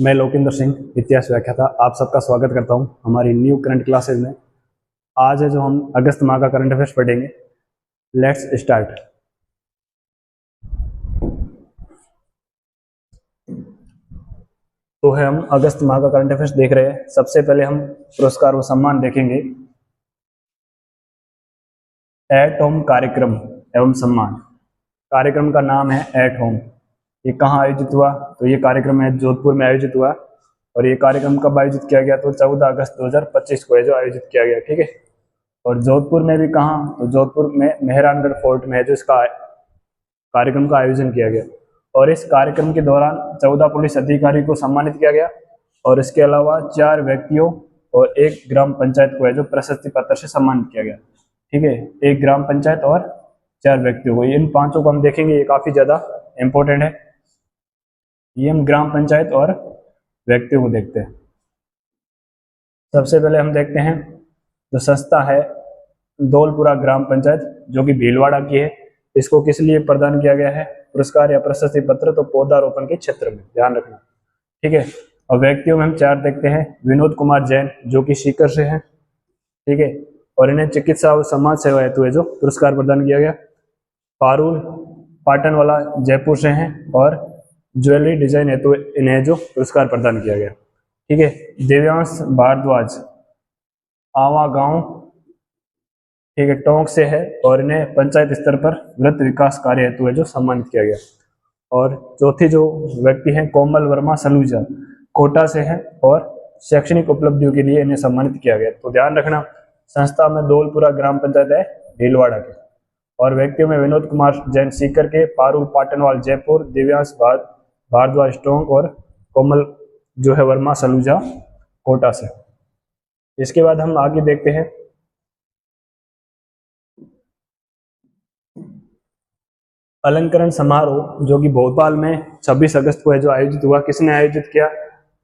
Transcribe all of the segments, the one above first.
मैं लोकेंद्र सिंह इतिहास व्याख्याता आप सबका स्वागत करता हूं हमारी न्यू करंट क्लासेज में। आज है जो हम अगस्त माह का करंट अफेयर्स पढ़ेंगे। Let's start. तो है हम अगस्त माह का करंट अफेयर्स देख रहे हैं। सबसे पहले हम पुरस्कार व सम्मान देखेंगे। एट होम कार्यक्रम एवं सम्मान। कार्यक्रम का नाम है एट होम। ये कहाँ आयोजित हुआ? तो ये कार्यक्रम है जोधपुर में आयोजित हुआ। और ये कार्यक्रम कब आयोजित किया गया? तो 14 अगस्त 2025 को है जो आयोजित किया गया। ठीक है। और जोधपुर में भी कहाँ? तो जोधपुर में मेहरानगढ़ फोर्ट में है जो इसका कार्यक्रम का आयोजन किया गया। और इस कार्यक्रम के दौरान 14 पुलिस अधिकारी को सम्मानित किया गया। और इसके अलावा 4 व्यक्तियों और 1 ग्राम पंचायत को है जो प्रशस्ति पत्र से सम्मानित किया गया। ठीक है। 1 ग्राम पंचायत और 4 व्यक्तियों को, इन पांचों को हम देखेंगे, ये काफी ज्यादा इंपॉर्टेंट है। ये हम ग्राम पंचायत और व्यक्तियों को देखते हैं। सबसे पहले हम देखते हैं जो संस्था है दौलपुरा ग्राम पंचायत जो कि भीलवाड़ा की है। इसको किस लिए प्रदान किया गया है पुरस्कार या प्रशस्ति पत्र? तो पौधारोपण के क्षेत्र में, ध्यान रखना। ठीक है। और व्यक्तियों में हम 4 देखते हैं। विनोद कुमार जैन जो कि सीकर से हैं। ठीक है। और इन्हें चिकित्सा और समाज सेवा हेतु है जो पुरस्कार प्रदान किया गया। पारुल पाटनवाला जयपुर से हैं और ज्वेलरी डिजाइन हेतु इन्हें जो पुरस्कार प्रदान किया गया। ठीक है। दिव्यांश भारद्वाज आवा गांव, ठीक है, टोंक से है और इन्हें पंचायत स्तर पर वृत्त विकास कार्य हेतु है जो सम्मानित किया गया। और चौथी जो व्यक्ति हैं कोमल वर्मा सलूजा कोटा से है और शैक्षणिक उपलब्धियों के लिए इन्हें सम्मानित किया गया। तो ध्यान रखना, संस्था में दौलपुरा ग्राम पंचायत है भीलवाड़ा के, और व्यक्तियों में विनोद कुमार जैन सीकर के, पारुल पाटनवाल जयपुर, दिव्यांश भारद्वाज टोंक और कोमल जो है वर्मा सलूजा कोटा से। इसके बाद हम आगे देखते हैं अलंकरण समारोह जो कि भोपाल में 26 अगस्त को है जो आयोजित हुआ। किसने आयोजित किया?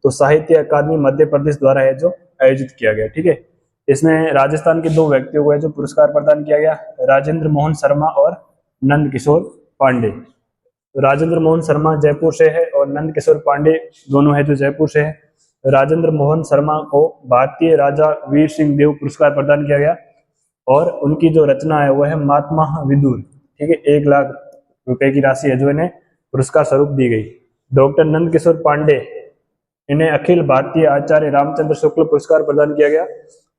तो साहित्य अकादमी मध्य प्रदेश द्वारा है जो आयोजित किया गया। ठीक है। इसमें राजस्थान के 2 व्यक्तियों को है जो पुरस्कार प्रदान किया गया, राजेंद्र मोहन शर्मा और नंद किशोर पांडे। राजेंद्र मोहन शर्मा जयपुर से है और नंद किशोर पांडे दोनों है जो जयपुर से है। राजेंद्र मोहन शर्मा को भारतीय राजा वीर सिंह देव पुरस्कार प्रदान किया गया और उनकी जो रचना है वह है महात्मा विदुर। ठीक है। 1 लाख रुपए की राशि है जो इन्हें पुरस्कार स्वरूप दी गई। डॉक्टर नंद किशोर पांडे, इन्हें अखिल भारतीय आचार्य रामचंद्र शुक्ल पुरस्कार प्रदान किया गया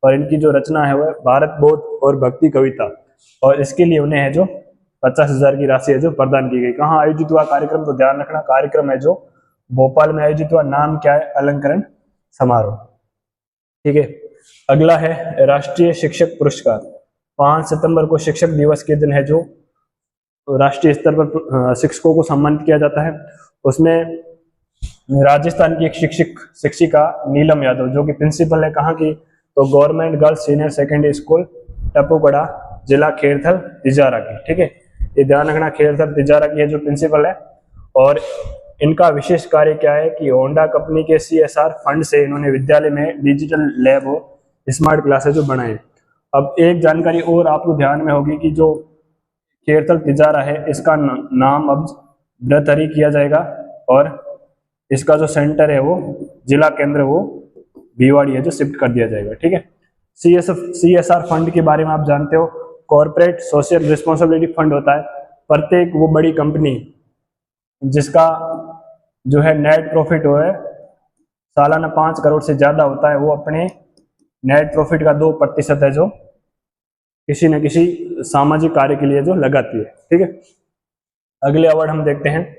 और इनकी जो रचना है वह भारत बोध और भक्ति कविता, और इसके लिए उन्हें है जो 50,000 की राशि है जो प्रदान की गई। कहाँ आयोजित हुआ कार्यक्रम? तो ध्यान रखना, कार्यक्रम है जो भोपाल में आयोजित हुआ। नाम क्या है? अलंकरण समारोह। ठीक है। अगला है राष्ट्रीय शिक्षक पुरस्कार। 5 सितंबर को शिक्षक दिवस के दिन है जो राष्ट्रीय स्तर पर शिक्षकों को सम्मानित किया जाता है। उसमें राजस्थान की एक शिक्षिका नीलम यादव जो कि प्रिंसिपल है कहाँ की? तो government girls senior secondary school Tapukara, जिला खेरथल तिजारा की। ठीक है। ये ध्यान रखना, खेरथल तिजारा की है जो प्रिंसिपल है। और इनका विशेष कार्य क्या है कि होंडा कंपनी के CSR फंड से इन्होंने विद्यालय में डिजिटल लैब और स्मार्ट क्लासेज जो बनाए। अब एक जानकारी और आपको ध्यान में होगी कि जो खेरथल तिजारा है इसका नाम अब ब्रतहरी किया जाएगा और इसका जो सेंटर है वो जिला केंद्र वो भिवाड़ी है जो शिफ्ट कर दिया जाएगा। ठीक है। CSR फंड के बारे में आप जानते हो, कॉर्पोरेट सोशल रिस्पॉन्सिबिलिटी फंड होता है। प्रत्येक वो बड़ी कंपनी जिसका जो है नेट प्रॉफिट हो है सालाना 5 करोड़ से ज्यादा होता है, वो अपने नेट प्रॉफिट का 2% है जो किसी न किसी सामाजिक कार्य के लिए जो लगाती है। ठीक है। अगले अवार्ड हम देखते हैं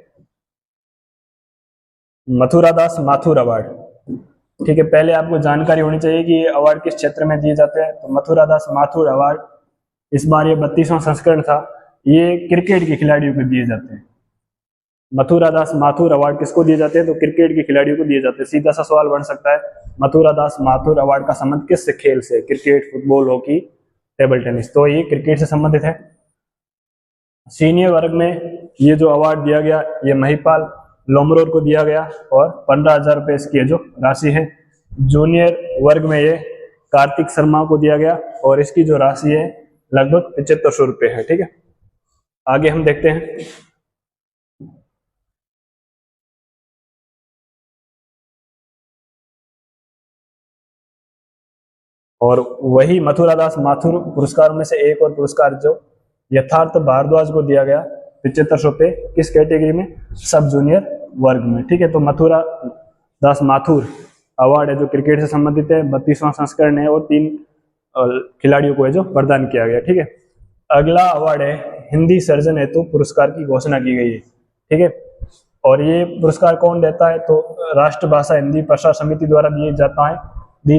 मथुरादास माथुर अवार्ड। ठीक है। पहले आपको जानकारी होनी चाहिए कि ये अवार्ड किस क्षेत्र में दिए जाते हैं। तो मथुरादास माथुर अवार्ड इस बार ये 32वां संस्करण था। ये क्रिकेट के खिलाड़ियों को दिए जाते हैं। मथुरादास माथुर अवार्ड किसको दिए जाते हैं? तो क्रिकेट के खिलाड़ियों को दिए जाते हैं। सीधा सा सवाल बन सकता है, मथुरादास माथुर अवार्ड का संबंध किस खेल से? Cricket, football, hockey, table tennis. तो ये क्रिकेट से संबंधित है। सीनियर वर्ग में ये जो अवार्ड दिया गया ये महिपाल लोमरोर को दिया गया और 15,000 रुपये इसकी जो राशि है। जूनियर वर्ग में ये कार्तिक शर्मा को दिया गया और इसकी जो राशि है लगभग 7500 रुपये है। ठीक है। आगे हम देखते हैं और वही मथुरा दास माथुर पुरस्कार में से एक और पुरस्कार जो यथार्थ भारद्वाज को दिया गया 7500 पे, किस कैटेगरी में, सब जूनियर वर्ग में। ठीक है, तो मथुरा दास माथुर अवार्ड है जो क्रिकेट से संबंधित है, 32वां संस्करण है और 3 खिलाड़ियों को है जो प्रदान किया गया। ठीक है, अगला अवार्ड है हिंदी सर्जन हेतु पुरस्कार की घोषणा की गई है। ठीक है, और ये पुरस्कार कौन देता है, तो राष्ट्रभाषा हिंदी प्रसार समिति द्वारा दी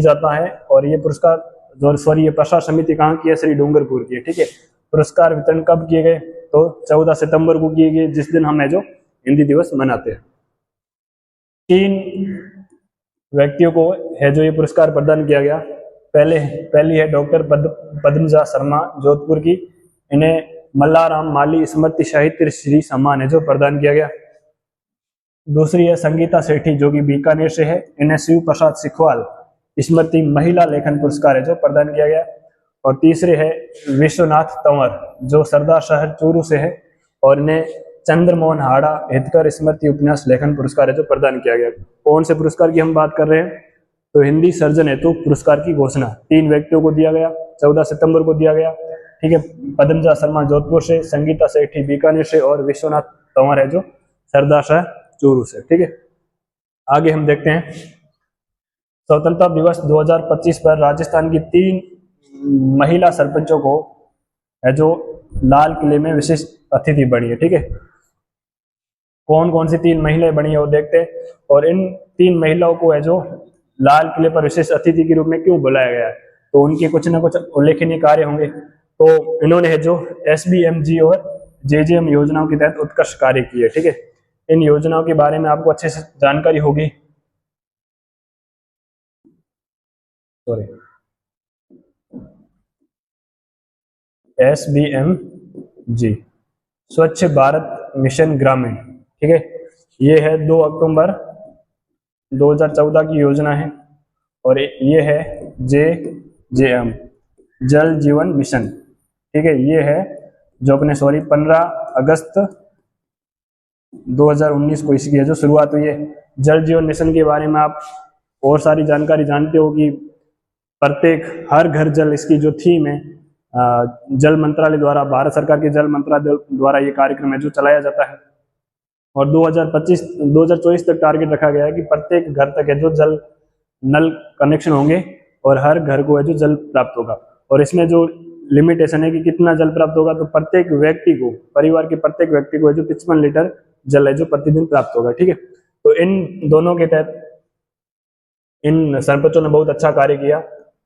जाता है। और ये पुरस्कार ये प्रसार समिति कहाँ की है, श्री डूंगरपुर की है। ठीक है, पुरस्कार वितरण कब किए गए, तो 14 सितंबर को किए गए, जिस दिन हम है जो हिंदी दिवस मनाते हैं। 3 व्यक्तियों को है जो ये पुरस्कार प्रदान किया गया। पहली है डॉक्टर पद्मजा शर्मा जोधपुर की, इन्हें मल्लाराम माली स्मृति साहित्य श्री सम्मान है जो प्रदान किया गया। दूसरी है संगीता सेठी जो कि बीकानेर से है, इन्हें शिव प्रसाद सिखवाल स्मृति महिला लेखन पुरस्कार है जो प्रदान किया गया। और तीसरे है विश्वनाथ तंवर जो सरदार शहर चूरू से है, और इन्हें चंद्रमोहन हाड़ा हितकर स्मृति उपन्यास लेखन पुरस्कार है जो प्रदान किया गया। कौन से पुरस्कार की हम बात कर रहे हैं, तो हिंदी सर्जन हेतु पुरस्कार की घोषणा 3 व्यक्तियों को दिया गया, 14 सितंबर को दिया गया। ठीक है, पद्मजा शर्मा जोधपुर से, संगीता सेठी बीकानेर से और विश्वनाथ तंवर है जो सरदार शहर चूरू से। ठीक है, आगे हम देखते हैं स्वतंत्रता दिवस 2025 पर राजस्थान की 3 महिला सरपंचों को है जो लाल किले में विशेष अतिथि बनी है। ठीक है, कौन कौन सी 3 महिलाएं बनी है वो देखते हैं। और इन 3 महिलाओं को है जो लाल किले पर विशेष अतिथि के रूप में क्यों बुलाया गया है, तो उनके कुछ ना कुछ उल्लेखनीय कार्य होंगे। तो इन्होंने है जो SBMG और JJM योजनाओं के तहत उत्कृष्ट कार्य किए। ठीक है, इन योजनाओं के बारे में आपको अच्छे से जानकारी होगी। सॉरी, SBMG स्वच्छ भारत मिशन ग्रामीण। ठीक है, ये है 2 अक्टूबर 2014 की योजना है। और ये है JJM जल जीवन मिशन। ठीक है, ये है जो अपने 15 अगस्त 2019 को इसकी है जो शुरुआत हुई है। जल जीवन मिशन के बारे में आप और सारी जानकारी जानते हो कि प्रत्येक हर घर जल, इसकी जो थीम है जल मंत्रालय द्वारा, भारत सरकार के जल मंत्रालय द्वारा ये कार्यक्रम है जो चलाया जाता है। और 2024 तक टारगेट रखा गया है कि प्रत्येक घर तक है जो जल नल कनेक्शन होंगे और हर घर को है जो जल प्राप्त होगा। और इसमें जो लिमिटेशन है कि कितना जल प्राप्त होगा, तो प्रत्येक व्यक्ति को, परिवार के प्रत्येक व्यक्ति को है जो 55 लीटर जल है जो प्रतिदिन प्राप्त होगा। ठीक है, तो इन दोनों के तहत इन सरपंचों ने बहुत अच्छा कार्य किया।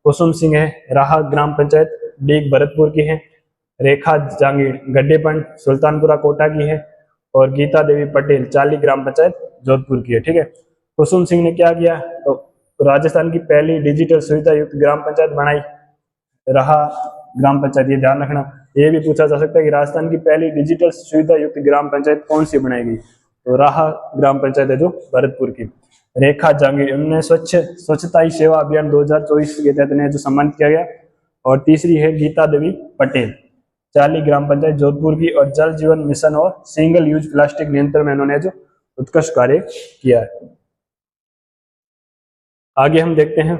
कुसुम सिंह है राहा ग्राम पंचायत डीग भरतपुर की है, रेखा जांगीर गड्ढेपंड सुल्तानपुरा कोटा की है, और गीता देवी पटेल चाली ग्राम पंचायत जोधपुर की है। ठीक है, कुसुम सिंह ने क्या किया, तो राजस्थान की पहली डिजिटल सुविधा युक्त ग्राम पंचायत बनाई रहा ग्राम पंचायत। ये ध्यान रखना, ये भी पूछा जा सकता है कि राजस्थान की पहली डिजिटल सुविधा युक्त ग्राम पंचायत कौन सी बनाई गई, तो राहा ग्राम पंचायत है जो भरतपुर की। रेखा जांगीर, उन्हें स्वच्छता ही सेवा अभियान 2024 के तहत जो सम्मानित किया गया। और तीसरी है गीता देवी पटेल चाली ग्राम पंचायत जोधपुर की, और जल जीवन मिशन और सिंगल यूज प्लास्टिक नियंत्रण में इन्होंने जो उत्कृष्ट कार्य किया है। आगे हम देखते हैं,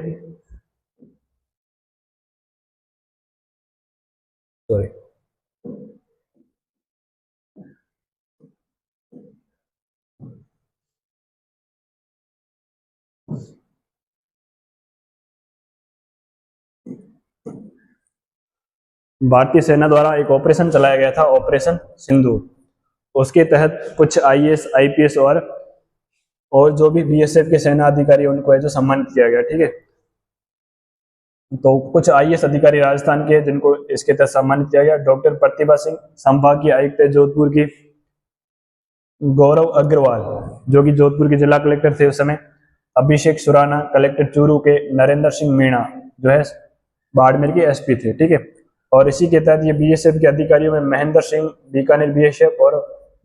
सॉरी भारतीय सेना द्वारा एक ऑपरेशन चलाया गया था, ऑपरेशन सिंदूर। उसके तहत कुछ IAS IPS और जो भी BSF के सेना अधिकारी उनको है जो सम्मानित किया गया। ठीक है, तो कुछ IAS अधिकारी राजस्थान के जिनको इसके तहत सम्मानित किया गया। डॉक्टर प्रतिभा सिंह संभागीय आयुक्त है जोधपुर की, गौरव अग्रवाल जो कि जोधपुर के जिला कलेक्टर थे उस समय, अभिषेक सुराना कलेक्टर चूरू के, नरेंद्र सिंह मीणा जो है बाड़मेर के SP थे। ठीक है, और इसी के तहत ये BSF के अधिकारियों में महेंद्र सिंह बीकानेर BSF और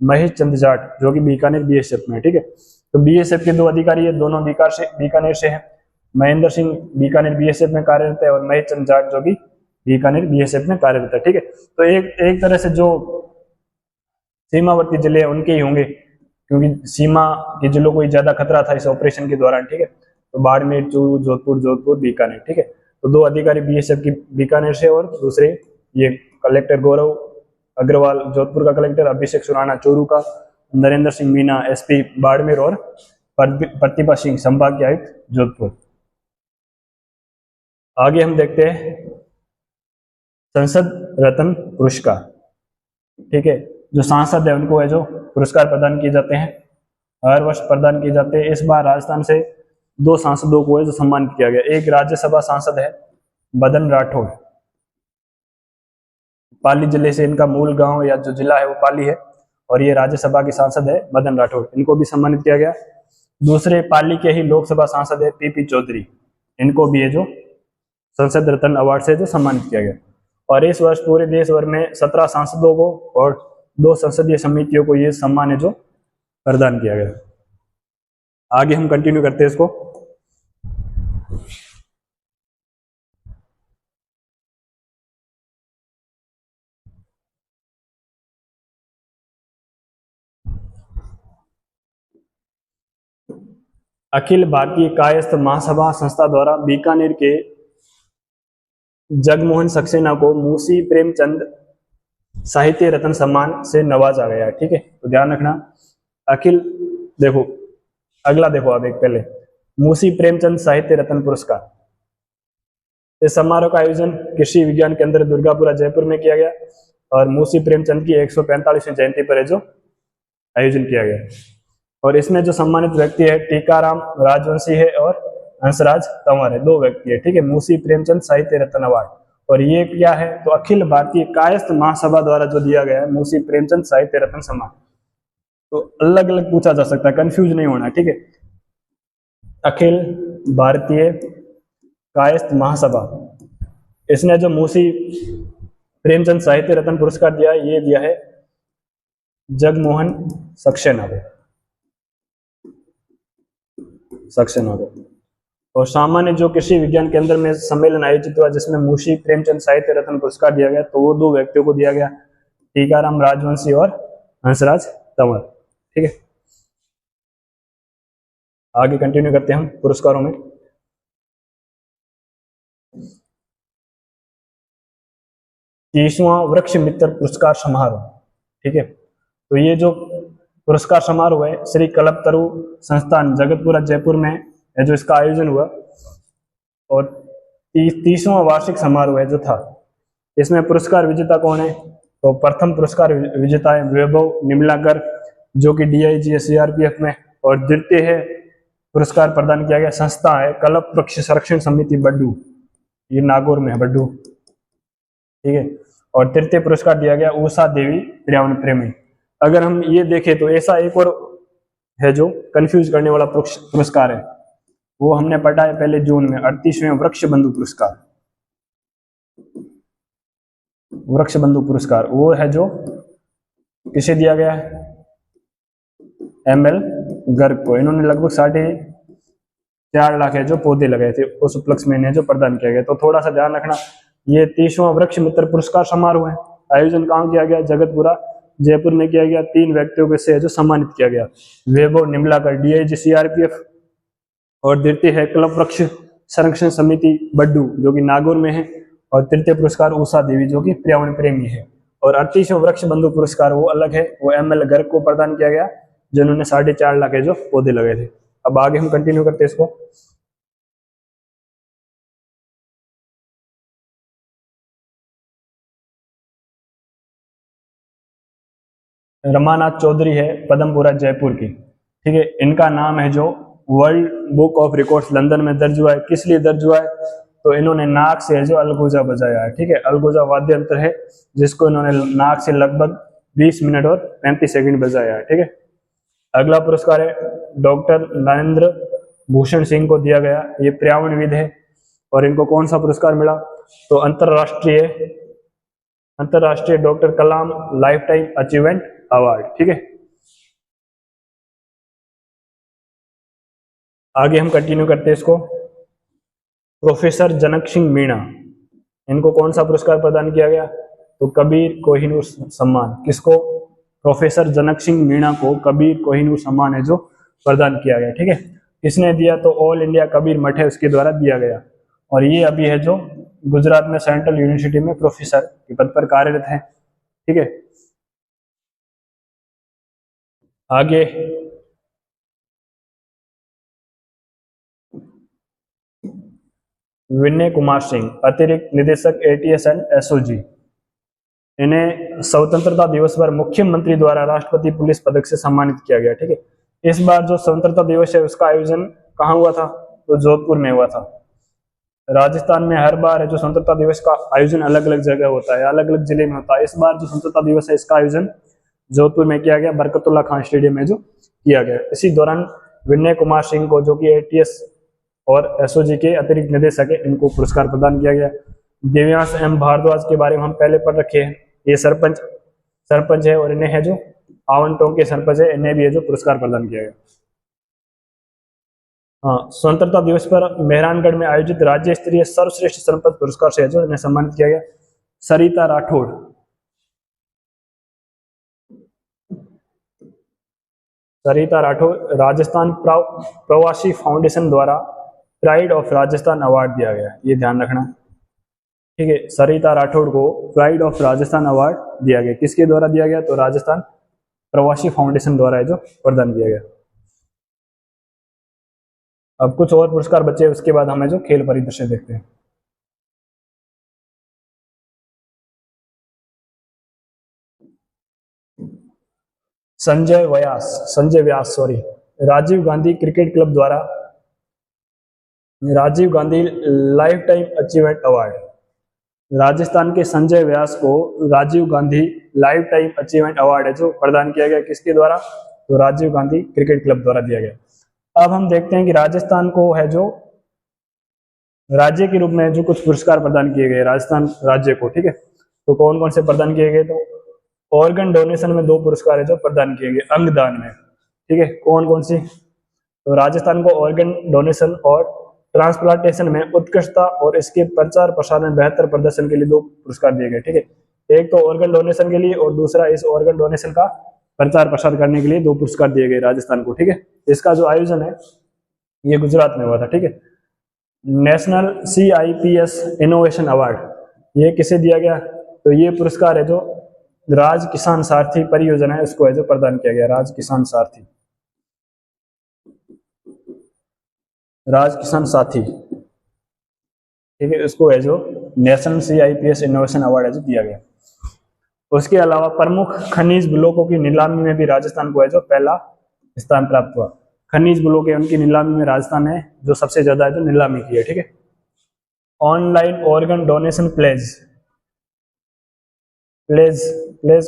महेश चंद जाट जो कि बीकानेर BSF में। ठीक है, तो BSF के 2 अधिकारी है, दोनों बीकानेर से है। महेंद्र सिंह बीकानेर BSF में कार्यरत है और महेश चंद जाट जो कि बीकानेर BSF में कार्यरत है। ठीक है, तो एक तरह से जो सीमावर्ती जिले हैं उनके ही होंगे, क्योंकि सीमा के जिलों को ही ज्यादा खतरा था इस ऑपरेशन के दौरान। ठीक है, तो बाड़मेर चूरू जोधपुर बीकानेर। ठीक है, तो 2 अधिकारी बीएसएफ की बीकानेर से, और दूसरे ये कलेक्टर गौरव अग्रवाल जोधपुर का कलेक्टर, अभिषेक सुराणा चूरू का, नरेंद्र सिंह मीना एसपी बाड़मेर और प्रतिभा सिंह संभागीय आयुक्त जोधपुर। आगे हम देखते हैं संसद रत्न पुरस्कार। ठीक है, जो सांसद है उनको है जो पुरस्कार प्रदान किए जाते हैं, हर वर्ष प्रदान किए जाते हैं। इस बार राजस्थान से 2 सांसदों को है जो सम्मानित किया गया। एक राज्यसभा सांसद है मदन राठौड़, पाली जिले से इनका मूल गांव या जो जिला है वो पाली है, और ये राज्यसभा के सांसद है मदन राठौड़, इनको भी सम्मानित किया गया। दूसरे पाली के ही लोकसभा सांसद है पीपी चौधरी, इनको भी है जो संसद रत्न अवार्ड से जो सम्मानित किया गया। और इस वर्ष पूरे देश भर में 17 सांसदों को और 2 संसदीय समितियों को ये सम्मान है जो प्रदान किया गया। आगे हम कंटिन्यू करते हैं इसको। अखिल भारतीय कायस्थ महासभा संस्था द्वारा बीकानेर के जगमोहन सक्सेना को मुंशी प्रेमचंद साहित्य रत्न सम्मान से नवाजा गया है। ठीक है, तो ध्यान रखना। अखिल, देखो अगला देखो आप, एक पहले मुंशी प्रेमचंद साहित्य रत्न पुरस्कार। इस समारोह का आयोजन कृषि विज्ञान केंद्र दुर्गापुरा जयपुर में किया गया, और मुंशी प्रेमचंद की 145वीं जयंती पर है जो आयोजन किया गया। और इसमें जो सम्मानित व्यक्ति है टीकाराम राजवंशी है और हंसराज तंवर है, 2 व्यक्ति है। ठीक है, मुंशी प्रेमचंद साहित्य रत्न अवार्ड। और ये क्या है, तो अखिल भारतीय कायस्थ महासभा द्वारा जो दिया गया है मुंशी प्रेमचंद साहित्य रत्न सम्मान। तो अलग अलग पूछा जा सकता है, कंफ्यूज नहीं होना। ठीक है, अखिल भारतीय कायस्थ महासभा, इसने जो मुंशी प्रेमचंद साहित्य रत्न पुरस्कार दिया है, ये दिया है जगमोहन सक्सेना को। और सामान्य जो कृषि विज्ञान केंद्र में सम्मेलन आयोजित हुआ जिसमें मुंशी प्रेमचंद साहित्य रत्न पुरस्कार दिया गया, तो वो 2 व्यक्तियों को दिया गया, टीकाराम राजवंशी और हंसराज तंवर। ठीक है, आगे कंटिन्यू करते हैं हम पुरस्कारों में। तीसवां वृक्ष मित्र पुरस्कार समारोह। ठीक है, तो ये जो पुरस्कार समारोह है श्री कल्पतरु संस्थान जगतपुरा जयपुर में है जो इसका आयोजन हुआ, और 30वां वार्षिक समारोह है जो था। इसमें पुरस्कार विजेता कौन है, तो प्रथम पुरस्कार विजेता है वैभव निमलाकर जो कि डीआईजी है सीआरपीएफ में, और द्वितीय है पुरस्कार प्रदान किया गया संस्था है कल्प वृक्ष संरक्षण समिति बड्डू, ये नागौर में है बड्डू। ठीक है, और तृतीय पुरस्कार दिया गया उषा देवी पर्यावरण प्रेमी। अगर हम ये देखें तो ऐसा एक और है जो कंफ्यूज करने वाला पुरस्कार है, वो हमने पढ़ा है पहले जून में, 38वें वृक्ष बंधु पुरस्कार। वृक्ष बंधु पुरस्कार वो है जो किसे दिया गया है, एमएल गर्ग को। इन्होंने लगभग 4.5 लाख है जो पौधे लगाए थे, उस उपलक्ष्य में जो प्रदान किया गया। तो थोड़ा सा ध्यान रखना, ये 30वां वृक्ष मित्र पुरस्कार समारोह है। आयोजन कहाँ किया गया, जगतपुरा जयपुर में किया गया। 3 व्यक्तियों को से जो सम्मानित किया गया, वैभव निमलाकर डीआईजी सीआरपीएफ, और द्वितीय है कल्प वृक्ष संरक्षण समिति बड्डू जो कि नागौर में है, और तृतीय पुरस्कार उषा देवी जो कि पर्यावरण प्रेमी है। और 38वां वृक्ष बंधु पुरस्कार वो अलग है, वो एमएल गर्ग को प्रदान किया गया जिन्होंने 4.5 लाख है जो पौधे लगाए थे। अब आगे हम कंटिन्यू करते हैं इसको। रमानाथ चौधरी है पदमपुरा जयपुर की। ठीक है, इनका नाम है जो world book of records London में दर्ज हुआ है। किस लिए दर्ज हुआ है, तो इन्होंने नाक से जो अलगोजा बजाया है। ठीक है, अलगोजा वाद्य यंत्र है जिसको इन्होंने नाक से लगभग 20 मिनट और 35 सेकंड बजाया है। ठीक है, अगला पुरस्कार है डॉक्टर नरेंद्र भूषण सिंह को दिया गया, ये पर्यावरणविद है। और इनको कौन सा पुरस्कार मिला, तो अंतरराष्ट्रीय डॉक्टर कलाम लाइफ टाइम अचीवमेंट अवार्ड। ठीक है, आगे हम कंटिन्यू करते हैं इसको। प्रोफेसर जनक सिंह मीणा, इनको कौन सा पुरस्कार प्रदान किया गया, तो कबीर कोहिनूर सम्मान। किसको, प्रोफेसर जनक सिंह मीणा को कबीर कोहिनूर सम्मान है जो प्रदान किया गया। ठीक है, किसने दिया, तो ऑल इंडिया कबीर मठ है उसके द्वारा दिया गया। और ये अभी है जो गुजरात में सेंट्रल यूनिवर्सिटी में प्रोफेसर के पद पर कार्यरत है। ठीक है, आगे विनय कुमार सिंह, अतिरिक्त निदेशक एटीएस एंड एसओजी, इन्हें स्वतंत्रता दिवस पर मुख्यमंत्री द्वारा राष्ट्रपति पुलिस पदक से सम्मानित किया गया। ठीक है, इस बार जो स्वतंत्रता दिवस है उसका आयोजन कहाँ हुआ था, तो जोधपुर में हुआ था। राजस्थान में हर बार है जो स्वतंत्रता दिवस का आयोजन अलग अलग जगह होता है, अलग अलग जिले में होता है। इस बार जो स्वतंत्रता दिवस है इसका आयोजन जोधपुर में किया गया, बरकतुल्ला खान स्टेडियम में जो किया गया। इसी दौरान विनय कुमार सिंह को, जो कि एटीएस और एसओजी के अतिरिक्त निदेशक है, इनको पुरस्कार प्रदान किया गया। दिव्यांश एम भारद्वाज के बारे में हम पहले पढ़ रखे हैं, ये सरपंच है और इन्हें है जो आवंटों के सरपंच है, इन्हें भी है जो पुरस्कार प्रदान किया गया। हाँ, स्वतंत्रता दिवस पर मेहरानगढ़ में आयोजित राज्य स्तरीय सर्वश्रेष्ठ सरपंच पुरस्कार से जो इन्हें सम्मानित किया गया। सरिता राठौड़, राजस्थान प्रवासी फाउंडेशन द्वारा प्राइड ऑफ राजस्थान अवार्ड दिया गया, ये ध्यान रखना। ठीक है, सरिता राठौड़ को प्राइड ऑफ राजस्थान अवार्ड दिया गया, किसके द्वारा दिया गया, तो राजस्थान प्रवासी फाउंडेशन द्वारा जो प्रदान किया गया। अब कुछ और पुरस्कार बचे, उसके बाद हमें जो खेल परिदृश्य देखते हैं। संजय व्यास राजीव गांधी क्रिकेट क्लब द्वारा Rajiv Gandhi lifetime achievement award, Rajasthan के संजय व्यास को Rajiv Gandhi lifetime achievement award है जो प्रदान किया गया, किसके द्वारा, तो राजीव गांधी क्रिकेट क्लब द्वारा दिया गया। अब हम देखते हैं कि राजस्थान को है जो राज्य के रूप में जो कुछ पुरस्कार प्रदान किए गए राजस्थान राज्य को। ठीक है, तो कौन कौन से प्रदान किए गए, तो ऑर्गन डोनेशन में 2 पुरस्कार है जो प्रदान किए गए, अंगदान में। ठीक है, कौन कौन सी, तो राजस्थान को ऑर्गन डोनेशन और ट्रांसप्लांटेशन में उत्कृष्टता और इसके प्रचार प्रसार में बेहतर प्रदर्शन के लिए 2 पुरस्कार दिए गए। ठीक है, एक तो ऑर्गन डोनेशन के लिए और दूसरा इस ऑर्गन डोनेशन का प्रचार प्रसार करने के लिए 2 पुरस्कार दिए गए राजस्थान को। ठीक है, इसका जो आयोजन है ये गुजरात में हुआ था। ठीक है, नेशनल CIPS इनोवेशन अवार्ड, ये किसे दिया गया, तो ये पुरस्कार है जो राज किसान सारथी परियोजना है उसको है जो प्रदान किया गया, राज किसान साथी। ठीक है, उसको है जो नेशनल CIPS इनोवेशन अवार्ड है जो दिया गया। उसके अलावा प्रमुख खनिज ब्लॉकों की नीलामी में भी राजस्थान को है जो पहला स्थान प्राप्त हुआ। खनिज ब्लॉक है उनकी नीलामी में राजस्थान है जो सबसे ज्यादा है जो नीलामी की है। ठीक है, ऑनलाइन ऑर्गन डोनेशन प्लेज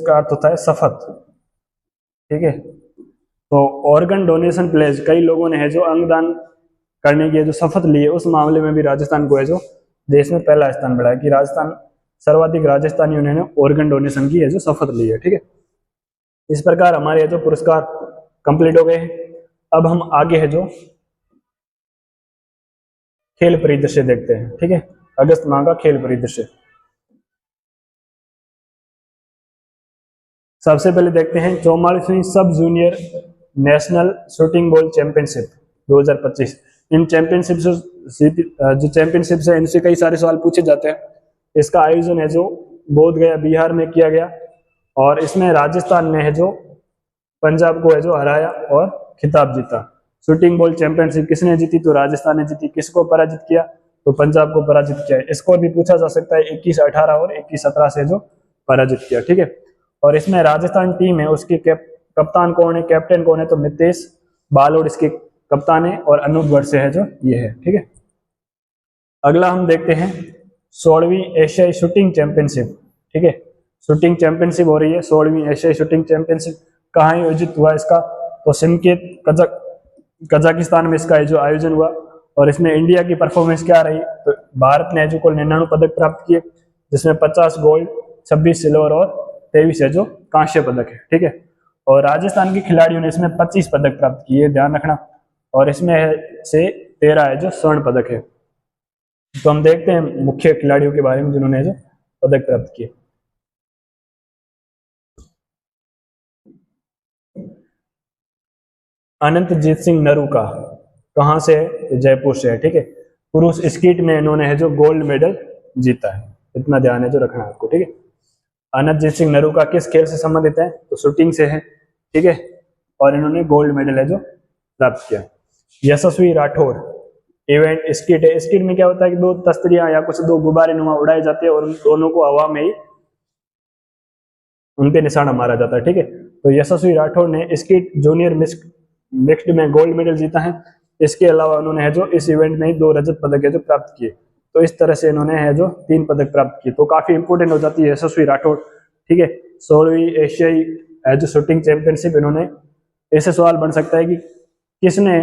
का अर्थ होता है शपथ। ठीक है, तो ऑर्गन डोनेशन प्लेज, कई लोगों ने है जो अंगदान करने की जो शपथ ली है, उस मामले में भी राजस्थान को है जो देश में पहला स्थान मिला है कि राजस्थान सर्वाधिक राजस्थानियों ने ऑर्गन डोनेशन की है जो शपथ ली है। ठीक है, इस प्रकार हमारे जो पुरस्कार कंप्लीट हो गए। अब हम आगे है जो खेल परिदृश्य देखते हैं। ठीक है, अगस्त माह का खेल परिदृश्य सबसे पहले देखते हैं 44वीं sub junior national shooting ball championship 2025। In championship जो चैंपियनशिप है इनसे कई सारे सवाल पूछे जाते हैं। इसका आयोजन है जो बोध गया बिहार में किया गया और इसमें राजस्थान ने है जो पंजाब को है जो हराया और खिताब जीता। शूटिंग बॉल चैंपियनशिप किसने जीती, तो राजस्थान ने जीती। किसको पराजित किया, तो पंजाब को पराजित किया। स्कोर भी पूछा जा सकता है, 21-18 और 21-17 से जो पराजित किया। ठीक है, और इसमें राजस्थान टीम है उसकी कप्तान कौन है, कैप्टन कौन है, तो मितेश बालोड इसके कप्तान है और अनूप वर्षे है जो ये है। ठीक है, अगला हम देखते हैं 16वीं एशियाई शूटिंग चैंपियनशिप। ठीक है, शूटिंग चैंपियनशिप हो रही है 16वीं एशियाई शूटिंग चैंपियनशिप। कहाँ आयोजित हुआ इसका, तो सिमकेत कजाकिस्तान में इसका जो आयोजन हुआ। और इसमें इंडिया की परफॉर्मेंस क्या रही, तो भारत ने जो कुल 99 पदक प्राप्त किए जिसमें 50 गोल्ड, 26 सिल्वर और 23 है जो कांस्य पदक है। ठीक है, और राजस्थान के खिलाड़ियों ने इसमें 25 पदक प्राप्त किए, ध्यान रखना। और इसमें से 13 है जो स्वर्ण पदक है। तो हम देखते हैं मुख्य खिलाड़ियों के बारे में जिन्होंने जो पदक प्राप्त किए। अनंतजीत सिंह नरूका कहाँ से है, तो जयपुर से है। ठीक है, पुरुष स्कीट में इन्होंने है जो गोल्ड मेडल जीता है। इतना ध्यान है जो रखना है आपको, ठीक है। अनंतजीत सिंह नरूका किस खेल से संबंधित है? तो शूटिंग से है, ठीक है, और इन्होंने गोल्ड मेडल है जो प्राप्त किया। यशस्वी राठौर इवेंट स्कीट है। स्कीट में क्या होता है कि दो तस्तरियां या कुछ दो गुब्बारे नुमा उड़ाए जाते हैं और उन दोनों को हवा में ही उन पे निशाना मारा जाता है, ठीक है। तो यशस्वी राठौर ने स्कीट जूनियर मिक्स्ड में गोल्ड मेडल जीता है। इसके अलावा उन्होंने है जो इस इवेंट में 2 रजत पदक है जो प्राप्त किए। तो इस तरह से इन्होंने है जो 3 पदक प्राप्त किए। तो काफी इंपोर्टेंट हो जाती है यशस्वी राठौर, ठीक है। 16वीं एशियाई जो शूटिंग चैंपियनशिप, इन्होंने ऐसे सवाल बन सकता है कि किसने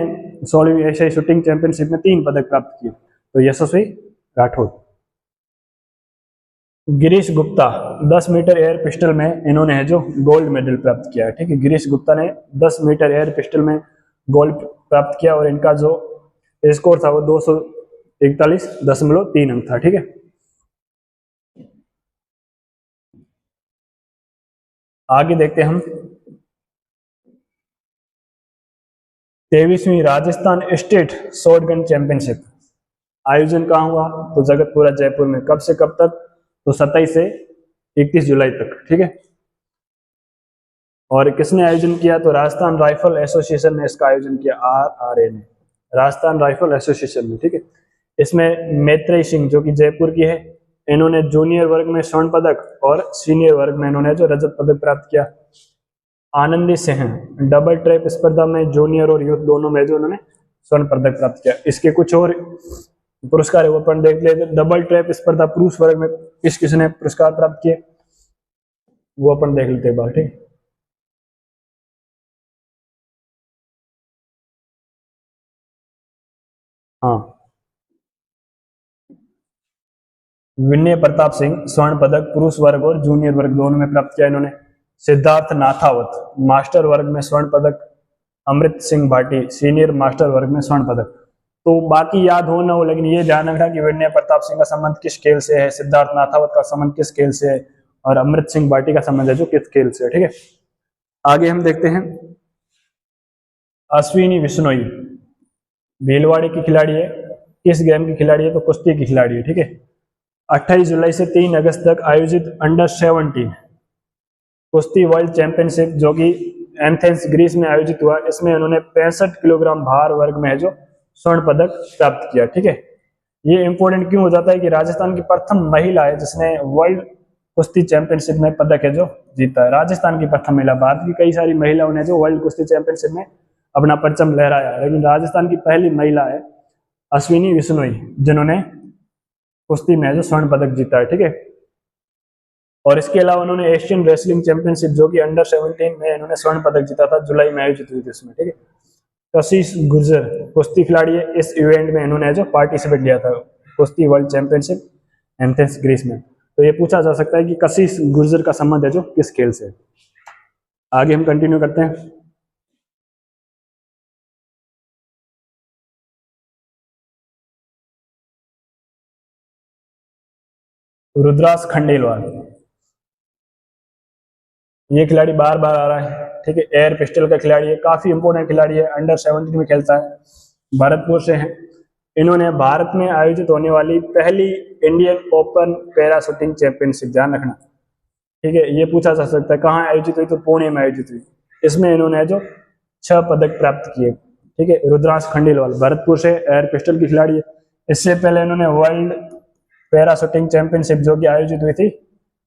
16वीं एशियाई शूटिंग चैंपियनशिप में 3 पदक प्राप्त किए? तो Yashasvi Rathore. Girish Gupta 10 metre air pistol में इन्होंने है जो गोल्ड मेडल प्राप्त किया है, ठीक है। गिरीश गुप्ता ने 10 मीटर एयर पिस्टल में गोल्ड प्राप्त किया और इनका जो स्कोर था वो 241.3 अंक था, ठीक है। आगे देखते हैं हम 23वीं राजस्थान स्टेट शॉटगन चैंपियनशिप आयोजन कहाँ हुआ? तो जगतपुरा जयपुर में। कब से कब तक? तो 27 से 31 जुलाई तक, ठीक है। और किसने आयोजन किया? तो राजस्थान राइफल एसोसिएशन ने इसका आयोजन किया, RRA ने, राजस्थान राइफल एसोसिएशन ने, ठीक है। इसमें मैत्रेय सिंह जो कि जयपुर की है, इन्होंने जूनियर वर्ग में स्वर्ण पदक और सीनियर वर्ग में इन्होंने जो रजत पदक प्राप्त किया। आनंदी सिंह डबल ट्रैप स्पर्धा में जूनियर और यूथ दोनों में जो उन्होंने स्वर्ण पदक प्राप्त किया। इसके कुछ और पुरस्कार है वो अपन देख लेते। डबल ट्रैप स्पर्धा पुरुष वर्ग में किसने पुरस्कार प्राप्त किए वो अपन देख लेते हैं बात, ठीक। हाँ, विनय प्रताप सिंह स्वर्ण पदक पुरुष वर्ग और जूनियर वर्ग दोनों में प्राप्त किया इन्होंने। सिद्धार्थ नाथावत मास्टर वर्ग में स्वर्ण पदक। अमृत सिंह भाटी सीनियर मास्टर वर्ग में स्वर्ण पदक। तो बाकी याद हो ना हो, लेकिन ये ध्यान रखना कि विनय प्रताप सिंह का संबंध किस खेल से है, सिद्धार्थ नाथावत का संबंध किस खेल से है, और अमृत सिंह भाटी का संबंध है जो किस खेल से है, ठीक है। आगे हम देखते हैं अश्विनी विश्नोई भीलवाड़े की खिलाड़ी है। किस गेम की खिलाड़ी है? तो कुश्ती की खिलाड़ी है, ठीक है। 28 जुलाई से 3 अगस्त तक आयोजित अंडर 17 कुश्ती वर्ल्ड चैंपियनशिप जो कि एथेंस ग्रीस में आयोजित हुआ, इसमें उन्होंने 65 किलोग्राम भार वर्ग में जो स्वर्ण पदक प्राप्त किया, ठीक है। ये इंपॉर्टेंट क्यों हो जाता है कि राजस्थान की प्रथम महिला है जिसने वर्ल्ड कुश्ती चैंपियनशिप में पदक है जो जीता है। राजस्थान की प्रथम महिला, भारत की कई सारी महिलाओं ने जो वर्ल्ड कुश्ती चैंपियनशिप में अपना परचम लहराया है, लेकिन राजस्थान की पहली महिला है अश्विनी विश्नोई जिन्होंने कुश्ती में जो स्वर्ण पदक जीता है, ठीक है। और इसके अलावा उन्होंने एशियन रेसलिंग चैंपियनशिप जो कि अंडर 17 में इन्होंने स्वर्ण पदक जीता था, जुलाई में आयोजित हुई थी इसमें, ठीक है। कशिश गुर्जर कुश्ती खिलाड़ी है। इस इवेंट में इन्होंने जो पार्टिसिपेट लिया था कुश्ती वर्ल्ड चैंपियनशिप एथेंस ग्रीस में। तो ये पूछा जा सकता है कि कशिश गुर्जर का संबंध है जो किस खेल से। आगे हम कंटिन्यू करते हैं। रुद्रास खंडेलवाल, ये खिलाड़ी बार बार आ रहा है, ठीक है। एयर पिस्टल का खिलाड़ी है, काफी इंपोर्टेंट खिलाड़ी है, अंडर 17 में खेलता है, भरतपुर से है। इन्होंने भारत में आयोजित होने वाली पहली Indian open para shooting championship, ध्यान रखना, ठीक है, ये पूछा जा सकता है कहाँ आयोजित हुई? तो पुणे में आयोजित हुई। इसमें इन्होंने जो 6 पदक प्राप्त किए, ठीक है। रुद्रांश खंडेलवाल भरतपुर से एयर पिस्टल की खिलाड़ी है। इससे पहले इन्होंने वर्ल्ड पैरा शूटिंग चैंपियनशिप जो कि आयोजित हुई थी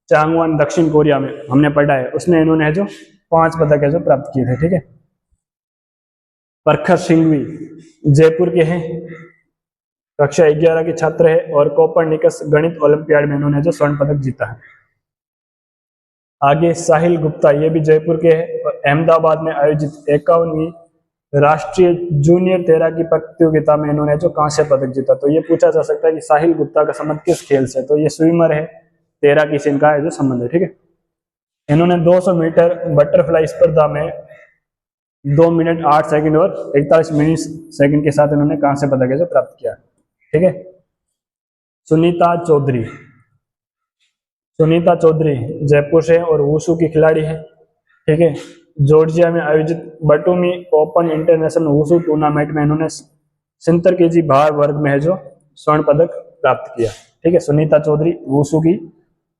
चांगवान दक्षिण कोरिया में, हमने पढ़ा है, उसमें इन्होंने जो 5 पदक है जो प्राप्त किए थे, ठीक है। प्रखर सिंघवी जयपुर के हैं, कक्षा 11 के छात्र है और कोपरनिकस गणित ओलंपियाड में इन्होंने जो स्वर्ण पदक जीता है। आगे साहिल गुप्ता, ये भी जयपुर के हैं और अहमदाबाद में आयोजित 51वीं राष्ट्रीय जूनियर तैराकी प्रतियोगिता में इन्होंने जो कांस्य पदक जीता। तो ये पूछा जा सकता है कि साहिल गुप्ता का संबंध किस खेल से? तो ये स्विमर है, तैराकी से इनका है जो संबंध है, ठीक है। इन्होंने 200 मीटर बटरफ्लाई स्पर्धा में 2 मिनट 8 सेकंड और 41 मिनट सेकंड के साथ इन्होंने कांस्य पदक है जो प्राप्त किया, ठीक है। सुनीता चौधरी, सुनीता चौधरी जयपुर से और वुशु की खिलाड़ी है, ठीक है। जॉर्जिया में आयोजित बटूमी ओपन इंटरनेशनल वुशु टूर्नामेंट में इन्होंने 70 केजी भार वर्ग में है जो स्वर्ण पदक प्राप्त किया। ठीक है, सुनीता चौधरी वुशु की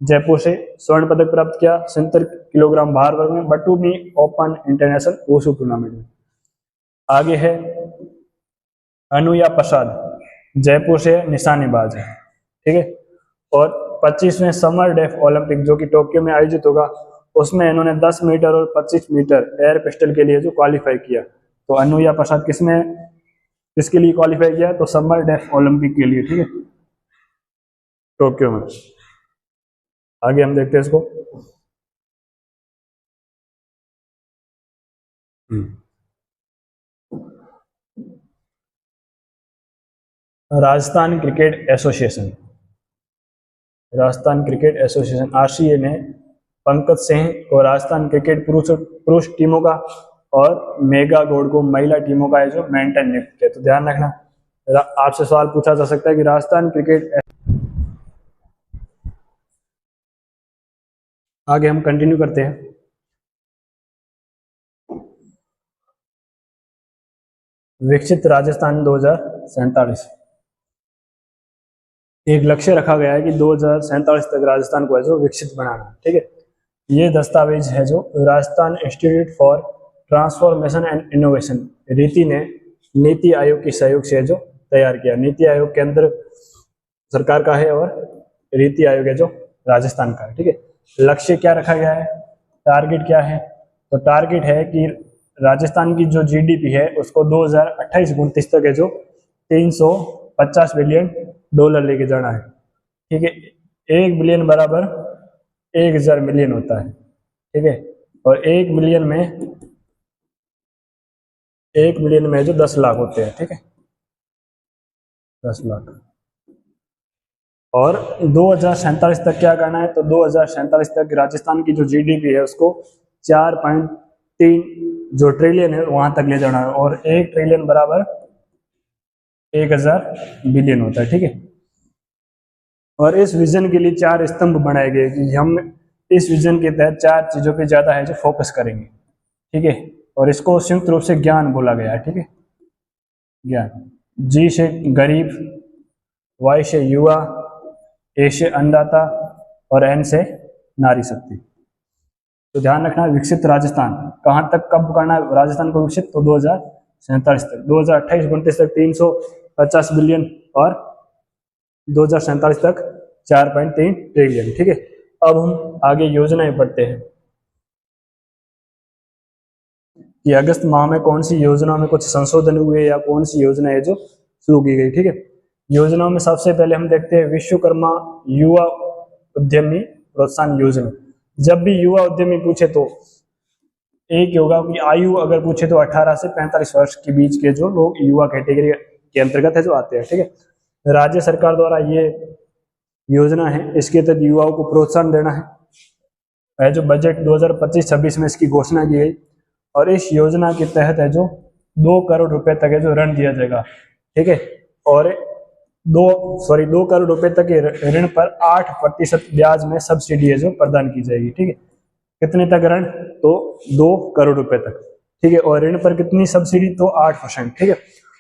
जयपुर से स्वर्ण पदक प्राप्त किया 77 किलोग्राम भार वर्ग में बटुमी ओपन इंटरनेशनल वुशु टूर्नामेंट में। आगे है अनुया प्रसाद, जयपुर से निशानेबाज है। ठीक है, और 25वें समर डेफ ओलंपिक जो कि टोक्यो में आयोजित होगा उसमें इन्होंने 10 मीटर और 25 मीटर एयर पिस्टल के लिए जो क्वालिफाई किया। तो अनुया प्रसाद किसके लिए क्वालिफाई किया? तो समर डेफ ओलंपिक के लिए। ठीक है, टोक्यो में। आगे हम देखते हैं इसको। Rajasthan cricket association, Rajasthan cricket association RCA ने पंकज सिंह और राजस्थान क्रिकेट पुरुष टीमों का और मेगा गौड़ को महिला टीमों का जो मेंटर नियुक्त किया। तो ध्यान रखना, आपसे सवाल पूछा जा सकता है कि राजस्थान क्रिकेट। आगे हम कंटिन्यू करते हैं। विकसित राजस्थान 2047, एक लक्ष्य रखा गया है कि 2047 तक राजस्थान को है जो विकसित बनाना। ठीक है, ये दस्तावेज है जो Rajasthan institute for transformation and innovation रीति ने नीति आयोग के सहयोग से जो तैयार किया। नीति आयोग के अंदर सरकार का है और रीति आयोग है जो राजस्थान का है। ठीक है, लक्ष्य क्या रखा गया है, टारगेट क्या है? तो टारगेट है कि राजस्थान की जो जीडीपी है उसको 2028-29 तक है जो 350 बिलियन डॉलर लेके जाना है। ठीक है, 1 बिलियन बराबर 1000 मिलियन होता है। ठीक है, और 1 मिलियन में जो 10 लाख होते हैं। ठीक है, 10 लाख। और 2047 तक क्या करना है? तो 2047 तक राजस्थान की जो जीडीपी है उसको 4.3 जो ट्रिलियन है वहां तक ले जाना है, और 1 ट्रिलियन बराबर 1000 बिलियन होता है। ठीक है, और इस विजन के लिए 4 स्तंभ बनाए गए कि हम इस विजन के तहत 4 चीजों पे ज्यादा है जो फोकस करेंगे। ठीक है, और इसको संयुक्त रूप से ज्ञान बोला गया है। ठीक है, ज्ञान। जी से गरीब, वाई से युवा, ए से अन्नदाता और एन से नारी शक्ति। तो ध्यान रखना, विकसित राजस्थान कहाँ तक कब करना है राजस्थान को विकसित? तो 2047 तक। 2028-29 तक 350 बिलियन और 2047 तक 4.3 ट्रिलियन। ठीक है, अब हम आगे योजनाएं पढ़ते हैं कि अगस्त माह में कौन सी योजना में कुछ संशोधन हुए या कौन सी योजना है जो शुरू की गई। ठीक है, योजनाओं में सबसे पहले हम देखते हैं विश्वकर्मा युवा उद्यमी प्रोत्साहन योजना। जब भी युवा उद्यमी पूछे तो एक होगा कि आयु अगर पूछे तो 18 से 45 वर्ष के बीच के जो लोग युवा कैटेगरी के अंतर्गत है जो आते हैं। ठीक है, राज्य सरकार द्वारा ये योजना है, इसके तहत युवाओं को प्रोत्साहन देना है जो बजट 2025-26 में इसकी घोषणा की गई, और इस योजना के तहत है जो 2 करोड़ रुपए तक है जो ऋण दिया जाएगा। ठीक है, और 2 करोड़ रुपए तक के ऋण पर 8% ब्याज में सब्सिडी है जो प्रदान की जाएगी। ठीक है, कितने तक ऋण? तो 2 करोड़ रुपए तक। ठीक है, और ऋण पर कितनी सब्सिडी? तो 8%। ठीक है,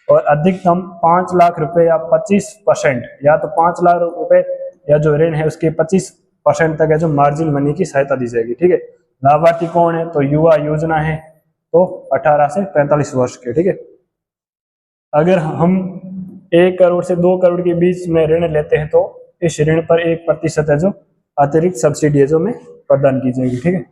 और अधिकतम 5 लाख रुपए या 25%, या तो 5 लाख रुपए या जो ऋण है उसके 25% तक है जो मार्जिन मनी की सहायता दी जाएगी। ठीक है, लाभार्थी कौन है? तो युवा योजना है, तो 18 से 45 वर्ष के। ठीक है, अगर हम 1 करोड़ से 2 करोड़ के बीच में ऋण लेते हैं तो इस ऋण पर 1% है जो अतिरिक्त सब्सिडी है जो में प्रदान की जाएगी। ठीक है,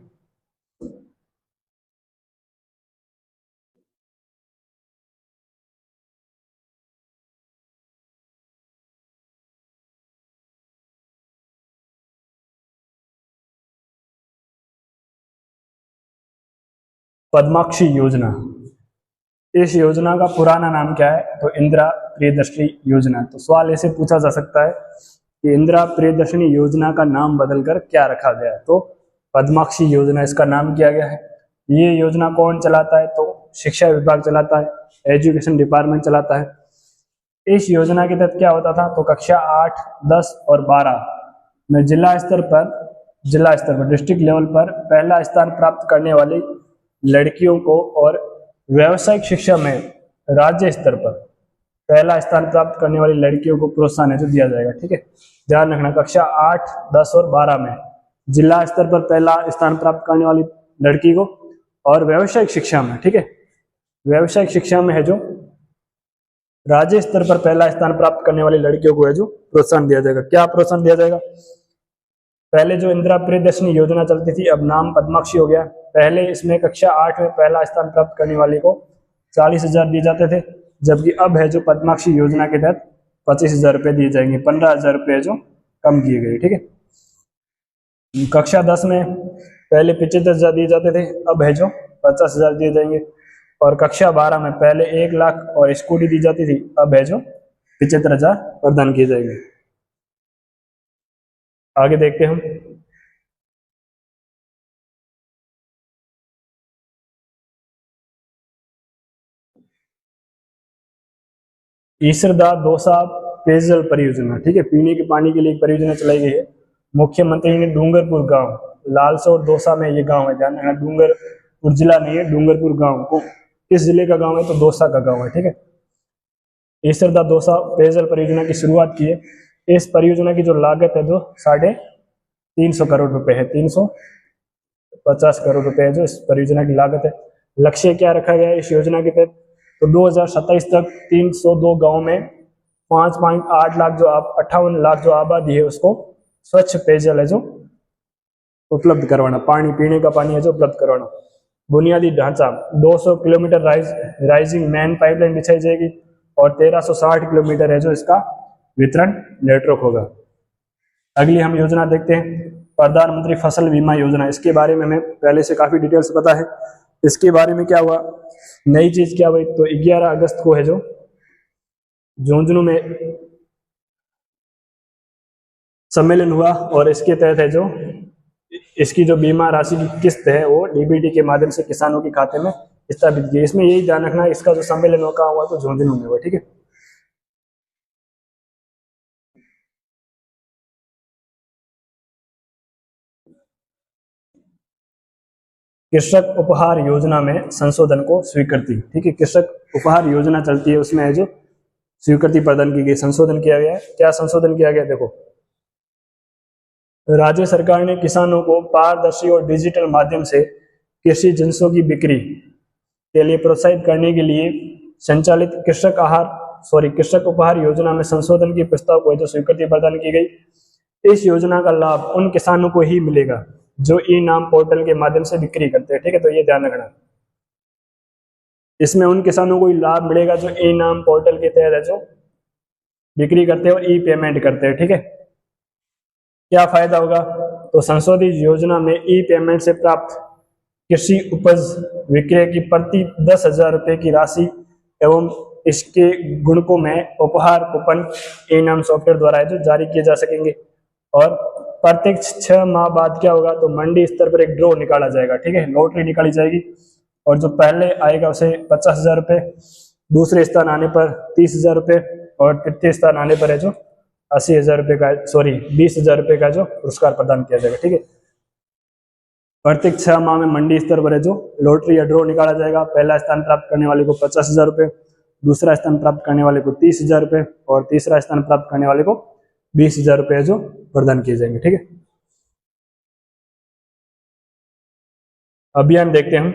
पद्माक्षी योजना, इस योजना का पुराना नाम क्या है? तो इंदिरा प्रियदर्शनी योजना। तो सवाल ऐसे पूछा जा सकता है कि इंदिरा प्रियदर्शनी योजना का नाम बदलकर क्या रखा गया है? तो पद्माक्षी योजना इसका नाम किया गया है। ये योजना कौन चलाता है? तो शिक्षा विभाग चलाता है, एजुकेशन डिपार्टमेंट चलाता है। इस योजना के तहत क्या होता था? तो कक्षा 8, 10 और 12 में जिला स्तर पर डिस्ट्रिक्ट लेवल पर पहला स्थान प्राप्त करने वाली लड़कियों को और व्यावसायिक शिक्षा में राज्य स्तर पर पहला स्थान प्राप्त करने वाली लड़कियों को प्रोत्साहन है जो दिया जाएगा। ठीक है, ध्यान रखना कक्षा 8, 10 और 12 में जिला स्तर पर पहला स्थान प्राप्त करने वाली लड़की को, और व्यावसायिक शिक्षा में, ठीक है, व्यावसायिक शिक्षा में है जो राज्य स्तर पर पहला स्थान प्राप्त करने वाली लड़कियों को है जो प्रोत्साहन दिया जाएगा। क्या प्रोत्साहन दिया जाएगा? पहले जो इंदिरा प्रियदर्शनी योजना चलती थी, अब नाम पद्माक्षी हो गया। पहले इसमें कक्षा 8 में पहला स्थान प्राप्त करने वाले को 40,000 दिए जाते थे, जबकि अब है जो पद्माक्षी योजना के तहत 25,000 रुपये दिए जाएंगे, 15,000 रुपये जो कम किए गए। ठीक है, कक्षा 10 में पहले 75,000 दिए जाते थे, अब है जो 50,000 दिए जाएंगे। और कक्षा 12 में पहले 1 लाख और स्कूटी दी जाती थी, अब है जो 75,000 प्रदान किए जाएंगे। आगे देखते हैं हम। ईसरदा दौसा पेयजल परियोजना, ठीक है, पीने के पानी के लिए एक परियोजना चलाई गई है। मुख्यमंत्री ने डूंगरपुर गांव, लालसोट दौसा में ये गांव है, ध्यान रखना, डूंगरपुर जिला नहीं है, डूंगरपुर गांव को किस जिले का गांव है? तो दौसा का गांव है। ठीक है, ईसरदा दौसा पेयजल परियोजना की शुरुआत की है। इस परियोजना की जो लागत है जो 350 करोड़ रुपए है, 350 करोड़ रुपए है जो इस परियोजना की लागत है। लक्ष्य क्या रखा गया है इस योजना के तहत? तो 2027 तक 302 गांव में 5.8 लाख जो 58 लाख जो आबादी है उसको स्वच्छ पेयजल है जो उपलब्ध करवाना, पानी, पीने का पानी है जो उपलब्ध करवाना। बुनियादी ढांचा 200 किलोमीटर राइजिंग मैन पाइपलाइन बिछाई जाएगी और 1360 किलोमीटर है जो इसका वितरण नेटवर्क होगा। अगली हम योजना देखते हैं, प्रधानमंत्री फसल बीमा योजना। इसके बारे में हमें पहले से काफी डिटेल्स पता है। इसके बारे में क्या हुआ, नई चीज क्या हुई? तो 11 अगस्त को है जो झुंझुनू में सम्मेलन हुआ और इसके तहत है जो इसकी जो बीमा राशि की किस्त है वो डीबीटी के माध्यम से किसानों के खाते में स्थापित की। इसमें यही ध्यान रखना, इसका जो सम्मेलन हुआ तो झुंझुनू में हुआ। ठीक है, कृषक उपहार योजना में संशोधन को स्वीकृति। ठीक है, कृषक उपहार योजना चलती है, उसमें है जो स्वीकृति प्रदान की गई, संशोधन किया गया है। क्या संशोधन किया गया? देखो, राज्य सरकार ने किसानों को पारदर्शी और डिजिटल माध्यम से कृषि जिंसों की बिक्री के लिए प्रोत्साहित करने के लिए संचालित कृषक उपहार योजना में संशोधन के प्रस्ताव को जो स्वीकृति प्रदान की गई। इस योजना का लाभ उन किसानों को ही मिलेगा जो ई नाम पोर्टल के माध्यम से बिक्री करते हैं। ठीक है, तो ये ध्यान रखना, इसमें उन किसानों को ही लाभ मिलेगा जो ई नाम पोर्टल के तहत है जो बिक्री करते हैं और ई पेमेंट करते हैं। ठीक है, क्या फायदा होगा? तो संशोधित योजना में ई पेमेंट से प्राप्त कृषि उपज विक्रय की प्रति 10,000 रुपये की राशि एवं इसके गुणकों में उपहार कूपन ई नाम सॉफ्टवेयर द्वारा जो जारी किए जा सकेंगे। और प्रत्येक 6 माह बाद क्या होगा? तो मंडी स्तर पर एक ड्रॉ निकाला जाएगा। ठीक है, लॉटरी निकाली जाएगी और जो पहले आएगा उसे 50,000 रुपये, दूसरे स्थान आने पर 30,000 रुपये और तृतीय स्थान आने पर है जो 80,000 रुपये का 20,000 रुपये का जो पुरस्कार प्रदान किया जाएगा। ठीक है, प्रत्येक 6 माह में मंडी स्तर पर है जो लॉटरी या ड्रॉ निकाला जाएगा। पहला स्थान प्राप्त करने वाले को 50,000 रुपये, दूसरा स्थान प्राप्त करने वाले को 30,000 रुपये और तीसरा स्थान प्राप्त करने वाले को 20,000 रुपये जो प्रदान किए जाएंगे। ठीक है, अभियान देखते हैं हम,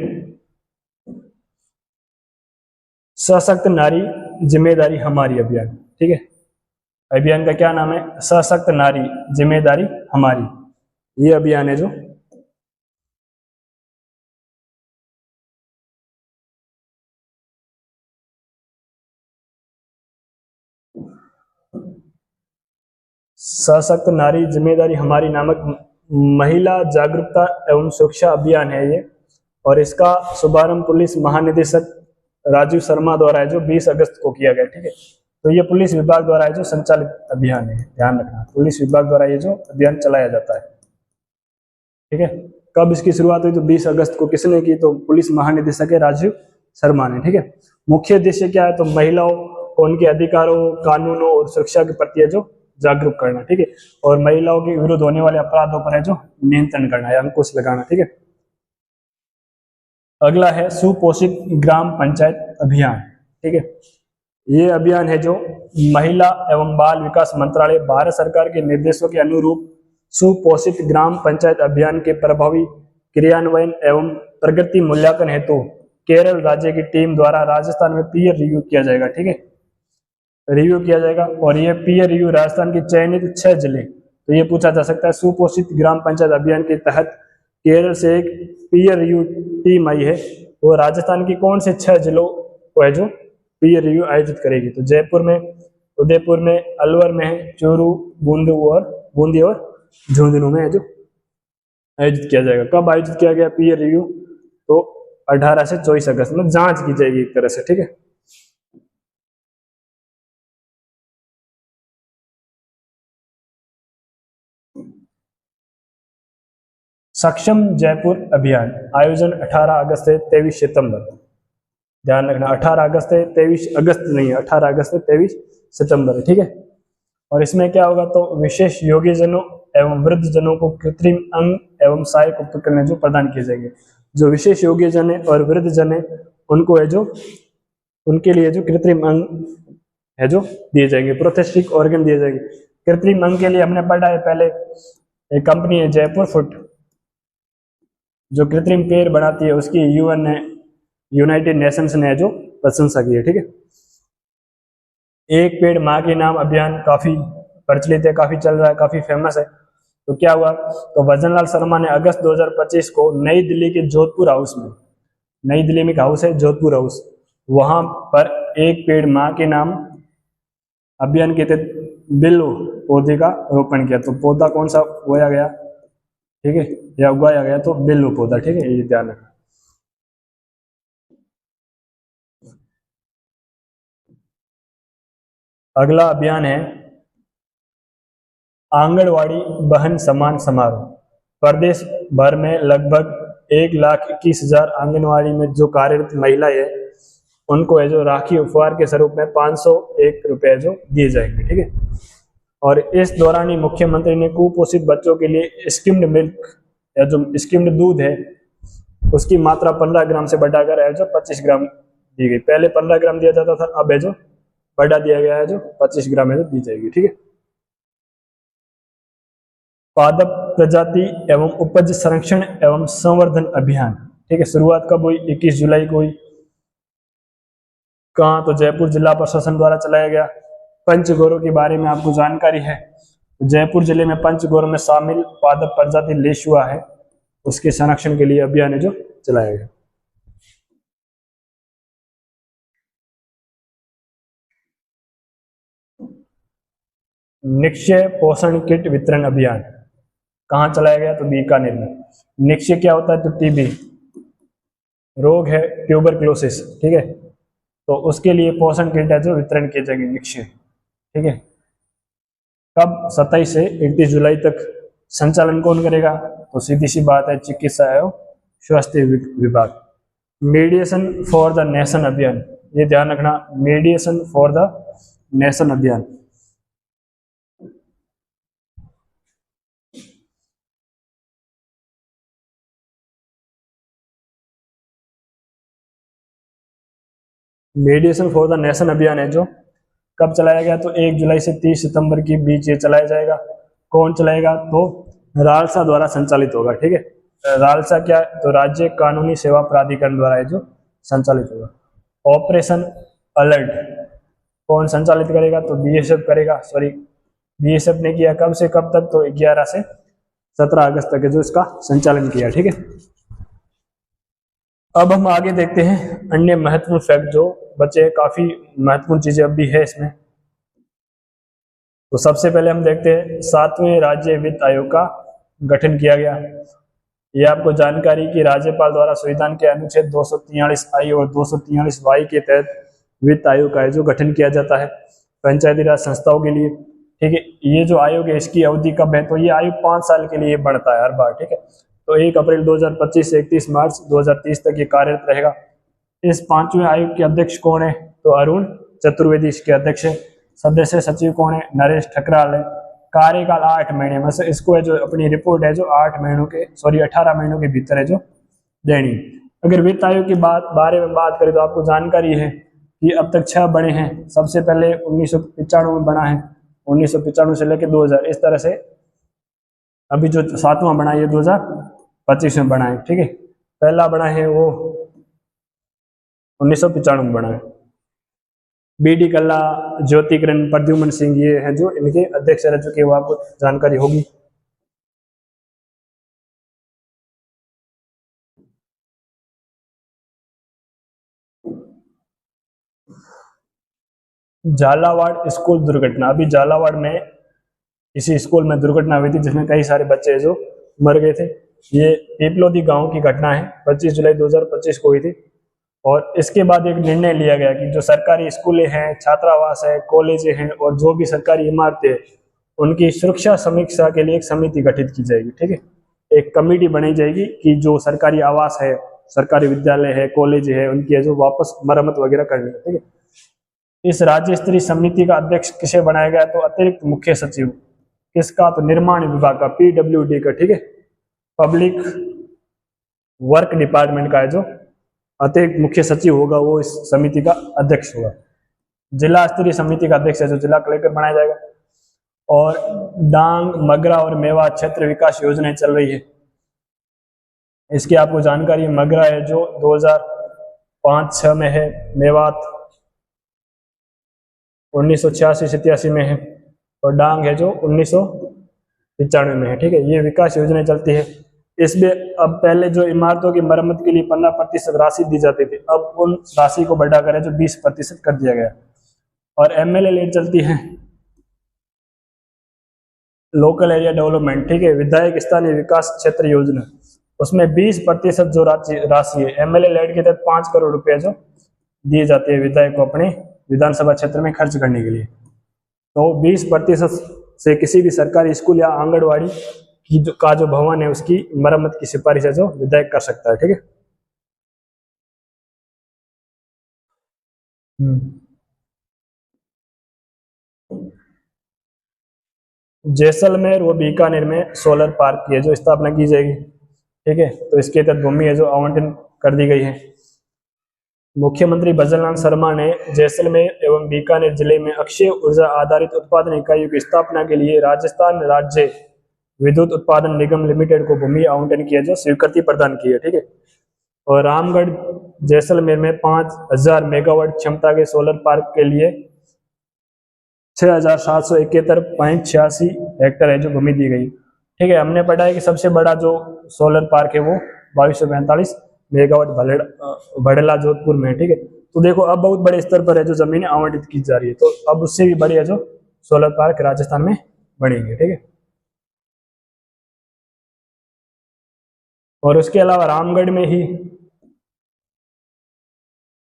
सशक्त नारी जिम्मेदारी हमारी अभियान। ठीक है, अभियान का क्या नाम है? सशक्त नारी जिम्मेदारी हमारी। ये अभियान है जो सशक्त नारी जिम्मेदारी हमारी नामक महिला जागरूकता एवं सुरक्षा अभियान है ये, और इसका शुभारंभ पुलिस महानिदेशक राजीव शर्मा द्वारा है जो 20 अगस्त को किया गया। ठीक है, तो ये पुलिस विभाग द्वारा है जो संचालित अभियान है, ध्यान रखना, पुलिस विभाग द्वारा ये जो अभियान चलाया जाता है। ठीक है, कब इसकी शुरुआत हुई? तो 20 अगस्त को। किसने की? तो पुलिस महानिदेशक है राजीव शर्मा ने। ठीक है, मुख्य उद्देश्य क्या है? तो महिलाओं को उनके अधिकारों, कानूनों और सुरक्षा के प्रति है जो जागरूक करना। ठीक है, और महिलाओं के विरुद्ध होने वाले अपराधों पर है जो नियंत्रण करना है, अंकुश लगाना। ठीक है, अगला है सुपोषित ग्राम पंचायत अभियान। ठीक है, ये अभियान है जो महिला एवं बाल विकास मंत्रालय भारत सरकार के निर्देशों के अनुरूप सुपोषित ग्राम पंचायत अभियान के प्रभावी क्रियान्वयन एवं प्रगति मूल्यांकन हेतु केरल राज्य की टीम द्वारा राजस्थान में पीयर रिव्यू किया जाएगा। ठीक है, रिव्यू किया जाएगा। और ये पीयर रिव्यू राजस्थान की चयनित 6 जिले, तो ये पूछा जा सकता है सुपोषित ग्राम पंचायत अभियान के तहत केरल से एक पीयर रिव्यू टीम आई है, वो राजस्थान की कौन से 6 जिलों को है जो पीयर रिव्यू आयोजित करेगी। तो जयपुर में, उदयपुर में, अलवर में है, चूरू, बूंदी और झुंझुनू में है जो आयोजित किया जाएगा। कब आयोजित किया गया पीयर रिव्यू? तो 18 से 24 अगस्त में जांच की जाएगी एक तरह से। ठीक है, सक्षम जयपुर अभियान आयोजन 18 अगस्त से 23 सितंबर। ध्यान रखना 18 अगस्त से 23 अगस्त नहीं है, 18 अगस्त से 23 सितंबर है। ठीक है, और इसमें क्या होगा तो विशेष योग्यजनों एवं वृद्ध जनों को कृत्रिम अंग एवं सहायक उपकरण जो प्रदान किए जाएंगे। जो विशेष योग्यजन है और वृद्ध जन है उनको है जो उनके लिए जो कृत्रिम अंग है जो दिए जाएंगे, प्रोस्थेटिक ऑर्गन दिए जाएंगे। कृत्रिम अंग के लिए हमने पढ़ा है पहले, एक कंपनी है जयपुर फुट जो कृत्रिम पैर बनाती है, उसकी यूएन ने, यूनाइटेड नेशंस ने जो प्रशंसा की है। ठीक है, एक पेड़ माँ के नाम अभियान काफी प्रचलित है, काफी चल रहा है, काफी फेमस है। तो क्या हुआ तो भजनलाल शर्मा ने अगस्त 2025 को नई दिल्ली के जोधपुर हाउस में, नई दिल्ली में एक हाउस है जोधपुर हाउस, वहां पर एक पेड़ माँ के नाम अभियान के तहत बिल्व पौधे का रोपण किया। तो पौधा कौन सा बोया गया, ठीक है, या उगाया गया, तो बिल्व पौधा। ठीक है, ये ध्यान रखना। अगला अभियान है आंगनवाड़ी बहन सम्मान समारोह। प्रदेश भर में लगभग 1,21,000 आंगनवाड़ी में जो कार्यरत महिलाएं है उनको है जो राखी उपहार के स्वरूप में 501 रुपए जो दिए जाएंगे। ठीक है, और इस दौरान ही मुख्यमंत्री ने कुपोषित बच्चों के लिए स्किम्ड मिल्क या जो स्किम्ड दूध है उसकी मात्रा 15 ग्राम से बढ़ाकर है जो 25 ग्राम दी गई। पहले 15 ग्राम दिया जाता था, अब है जो बढ़ा दिया गया है जो 25 ग्राम है जो दी जाएगी। ठीक है, पादप प्रजाति एवं उपज संरक्षण एवं संवर्धन अभियान। ठीक है, शुरुआत कब हुई? 21 जुलाई को हुई। कहाँ? तो जयपुर जिला प्रशासन द्वारा चलाया गया। पंचगौरों के बारे में आपको जानकारी है, जयपुर जिले में पंचगौरों में शामिल पादप प्रजाति लेशुआ है, उसके संरक्षण के लिए अभियान है जो चलाया गया। निक्षय पोषण किट वितरण अभियान कहाँ चलाया गया? तो बीकानेर में। निक्षय क्या होता है? तो टीबी रोग है, ट्यूबरक्लोसिस। ठीक है, तो उसके लिए पोषण किट है जो वितरण किए जाएंगे निक्षय। ठीक है, कब? 27 से 31 जुलाई तक। संचालन कौन करेगा? तो सीधी सी बात है चिकित्सा एवं स्वास्थ्य विभाग। मेडिएशन फॉर द नेशन अभियान, ये ध्यान रखना, मेडिएशन फॉर द नेशन अभियान। मेडिएशन फॉर द नेशन अभियान है जो कब चलाया गया? तो 1 जुलाई से 30 सितंबर के बीच ये चलाया जाएगा। कौन चलाएगा? तो रालसा द्वारा संचालित होगा। ठीक है, रालसा क्या? तो राज्य कानूनी सेवा प्राधिकरण द्वारा है जो संचालित होगा। ऑपरेशन अलर्ट कौन संचालित करेगा? तो बीएसएफ करेगा। सॉरी, बीएसएफ ने किया। कब से कब तक? तो 11 से 17 अगस्त तक है जो इसका संचालन किया। ठीक है, अब हम आगे देखते हैं अन्य महत्वपूर्ण फैक्ट जो बचे हैं, काफी महत्वपूर्ण चीजें अब भी है इसमें। तो सबसे पहले हम देखते हैं 7वें राज्य वित्त आयोग का गठन किया गया। ये आपको जानकारी कि राज्यपाल द्वारा संविधान के अनुच्छेद 243 और 243 के तहत वित्त आयोग का जो गठन किया जाता है पंचायती राज संस्थाओं के लिए। ठीक है, ये जो आयोग है इसकी अवधि कब है? तो ये आयोग 5 साल के लिए बढ़ता है हर बार। ठीक है, तो 1 अप्रैल 2025 से 31 मार्च 2030 तक ये कार्यरत रहेगा। इस 5वें आयोग के अध्यक्ष कौन है? तो अरुण चतुर्वेदी इसके अध्यक्ष है। सदस्य सचिव कौन है? नरेश ठकराल है। कार्यकाल 8 महीने में से इसको है जो अपनी रिपोर्ट है जो 18 महीनों के भीतर है जो देनी। अगर वित्त आयोग की बारे में बात करें तो आपको जानकारी है कि अब तक 6 बने हैं। सबसे पहले 1995 में बना है, 1995 से लेकर 2000, इस तरह से अभी जो 7वां बना है ये 2025 में बना है, ठीक है। पहला बना है वो 1995 में बना है। बी.डी. कल्ला, ज्योति किरण, प्रद्युमन सिंह, ये हैं जो इनके अध्यक्ष रह चुके हैं, वो आपको जानकारी होगी। झालावाड़ स्कूल दुर्घटना। अभी झालावाड़ में किसी स्कूल में दुर्घटना हुई थी जिसमें कई सारे बच्चे जो मर गए थे। ये पीपलोदी गांव की घटना है, 25 जुलाई 2025 को हुई थी। और इसके बाद एक निर्णय लिया गया कि जो सरकारी स्कूलें हैं, छात्रावास है, कॉलेजें हैं और जो भी सरकारी इमारतें हैं, उनकी सुरक्षा समीक्षा के लिए एक समिति गठित की जाएगी, ठीक है। एक कमेटी बनाई जाएगी कि जो सरकारी आवास है, सरकारी विद्यालय है, कॉलेज है, उनकी जो वापस मरम्मत वगैरह करनी है, ठीक है। इस राज्य स्तरीय समिति का अध्यक्ष किसे बनाया गया, तो अतिरिक्त मुख्य सचिव। किसका, तो निर्माण विभाग का, PWD का, ठीक है। पब्लिक वर्क डिपार्टमेंट का है जो अतिरिक्त मुख्य सचिव होगा, वो इस समिति का अध्यक्ष होगा। जिला स्तरीय समिति का अध्यक्ष है जो जिला कलेक्टर बनाया जाएगा। और डांग, मगरा और मेवात क्षेत्र विकास योजनाएं चल रही है, इसकी आपको जानकारी। मगरा है जो 2005-06 में है, मेवात 1986-87 में है, और डांग है जो 1995 में है, ठीक है। ये विकास योजनाएं चलती है। इसमें अब पहले जो इमारतों की मरम्मत के लिए 15% राशि दी जाती थी, अब उन राशि को बढ़ाकर जो 20% कर दिया गया। और MLA लेड चलती है, लोकल एरिया डेवलपमेंट, ठीक है, विधायक स्थानीय विकास क्षेत्र योजना। उसमें 20% जो राशि है MLA लेड के तहत 5 करोड़ रुपए जो दिए जाते हैं विधायक को अपने विधानसभा क्षेत्र में खर्च करने के लिए। तो 20% से किसी भी सरकारी स्कूल या आंगनबाड़ी की जो भवन है उसकी मरम्मत की सिफारिश है जो विधायक कर सकता है, ठीक है। जैसलमेर व बीकानेर में सोलर पार्क की है जो स्थापना की जाएगी, ठीक है। तो इसके तहत भूमि है जो आवंटन कर दी गई है। मुख्यमंत्री भजनलाल शर्मा ने जैसलमेर एवं बीकानेर जिले में अक्षय ऊर्जा आधारित उत्पादन इकाइयों की स्थापना के लिए राजस्थान राज्य विद्युत उत्पादन निगम लिमिटेड को भूमि आवंटन किया जो स्वीकृति प्रदान की है, ठीक है। और रामगढ़ जैसलमेर में 5000 मेगावाट क्षमता के सोलर पार्क के लिए 6771.86 हेक्टर है जो भूमि दी गई, ठीक है। हमने पढ़ा है कि सबसे बड़ा जो सोलर पार्क है वो 2245 मेगावाट भड़ेला जोधपुर में है, ठीक है। तो देखो अब बहुत बड़े स्तर पर है जो जमीनें आवंटित की जा रही है, तो अब उससे भी बड़ी है जो सोलर पार्क राजस्थान में बनेंगे, ठीक है। और उसके अलावा रामगढ़ में ही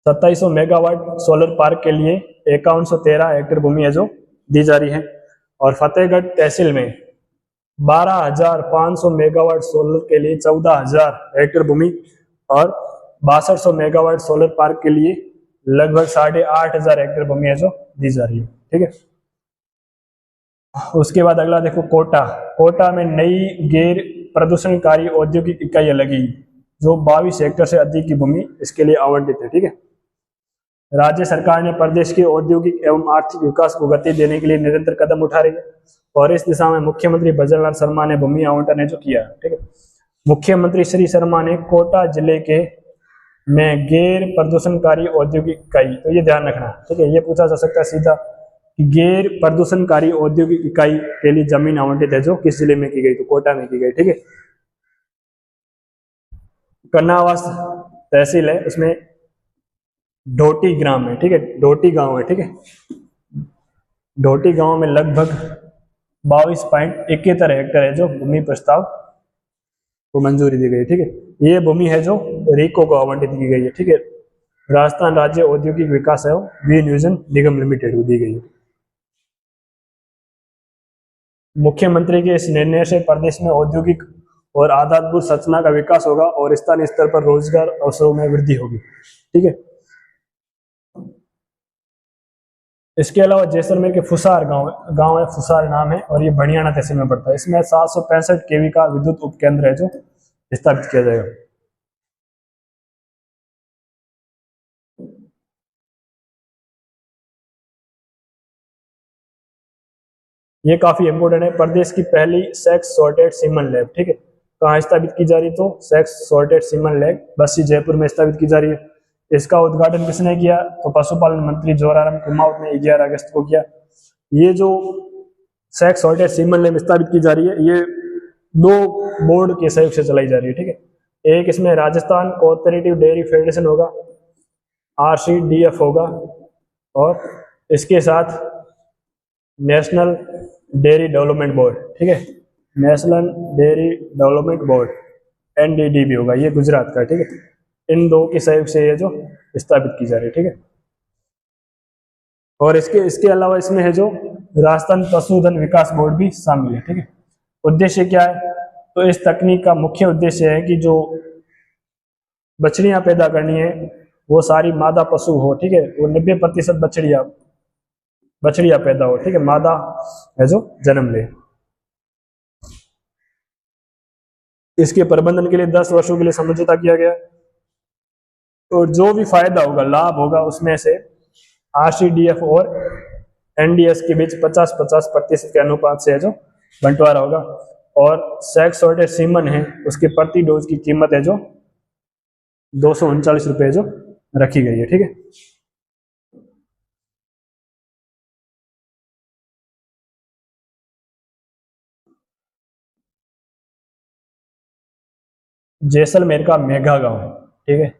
2700 मेगावाट सोलर पार्क के लिए 5113 हेक्टेयर भूमि है जो दी जा रही है। और फतेहगढ़ तहसील में 12500 मेगावाट सोलर के लिए 14000 हेक्टेयर भूमि और 6200 मेगावाट सोलर पार्क के लिए लगभग 8500 हेक्टेयर भूमि है जो दी जा रही है, ठीक है। उसके बाद अगला देखो कोटा। कोटा में नई गैर प्रदूषणकारी औद्योगिक इकाइयां लगी जो 22 हेक्टेयर से अधिक की भूमि इसके लिए आवंटित है, ठीक है। राज्य सरकार ने प्रदेश के औद्योगिक एवं आर्थिक विकास को गति देने के लिए निरंतर कदम उठा रही है और इस दिशा में मुख्यमंत्री भजनलाल शर्मा ने भूमि आवंटन जो किया, ठीक है। मुख्यमंत्री श्री शर्मा ने कोटा जिले के में गैर प्रदूषणकारी औद्योगिक इकाई, तो ये ध्यान रखना, ठीक है। ये पूछा जा सकता है सीधा कि गैर प्रदूषणकारी औद्योगिक इकाई के लिए जमीन आवंटित है जो किस जिले में की गई, तो कोटा में की गई, ठीक है। कन्नावास तहसील है, उसमें ढोटी ग्राम है, ठीक है, ढोटी गांव है, ठीक है। ढोटी गांव में लगभग 22.71 हेक्टेयर है जो भूमि प्रस्ताव को मंजूरी दी गई, ठीक है। ये भूमि है जो रीको को आवंटित की गई है, ठीक है। राजस्थान राज्य औद्योगिक विकास एवं विनियोजन निगम लिमिटेड को दी गई है। मुख्यमंत्री के इस निर्णय से प्रदेश में औद्योगिक और आधारभूत संरचना का विकास होगा और स्थानीय स्तर पर रोजगार अवसरों में वृद्धि होगी, ठीक है। इसके अलावा जैसलमेर के फुसार गांव है, फुसार नाम है और ये बनियाना तहसील में पड़ता है। इसमें 765 केवी का विद्युत उपकेंद्र है जो स्थापित किया जाएगा। ये काफी इंपोर्टेंट है। प्रदेश की पहली सेक्स सॉर्टेड सीमन लैब, ठीक है, कहाँ स्थापित की जा रही, तो sex sorted semen lab Bassi Jaipur में स्थापित की जा रही है। इसका उद्घाटन किसने किया, तो पशुपालन मंत्री जोराराम कुमावत ने 11 अगस्त को किया। ये जो सेक्स सॉर्टेड सीमन लैब स्थापित की जा रही है, ये 2 बोर्ड के सहयोग से चलाई जा रही है, ठीक है। एक इसमें राजस्थान कोऑपरेटिव डेयरी फेडरेशन होगा, RCDF होगा, और इसके साथ नेशनल डेयरी डेवलपमेंट बोर्ड, ठीक है, national dairy development board NDDB होगा, ये गुजरात का, ठीक है। इन 2 के सहयोग से ये जो स्थापित की जा रही है, ठीक है। और इसके अलावा इसमें है जो राजस्थान पशुधन विकास बोर्ड भी शामिल है, ठीक है। उद्देश्य क्या है, तो इस तकनीक का मुख्य उद्देश्य है कि जो बछड़ियां पैदा करनी है वो सारी मादा पशु हो, ठीक है, वो 90% बछड़ियां पैदा हो, ठीक है, मादा है जो जन्म ले। इसके प्रबंधन के लिए 10 वर्षों के लिए समझौता किया गया, और जो भी फायदा होगा, लाभ होगा, उसमें से RCDF और NDS के बीच 50-50% के अनुपात से है जो बंटवारा होगा। और सेक्स सॉर्टेड सीमन है, उसके प्रति डोज की कीमत है जो 239 रुपये जो रखी गई है, ठीक है। जैसलमेर का मेघा गांव, ठीक है,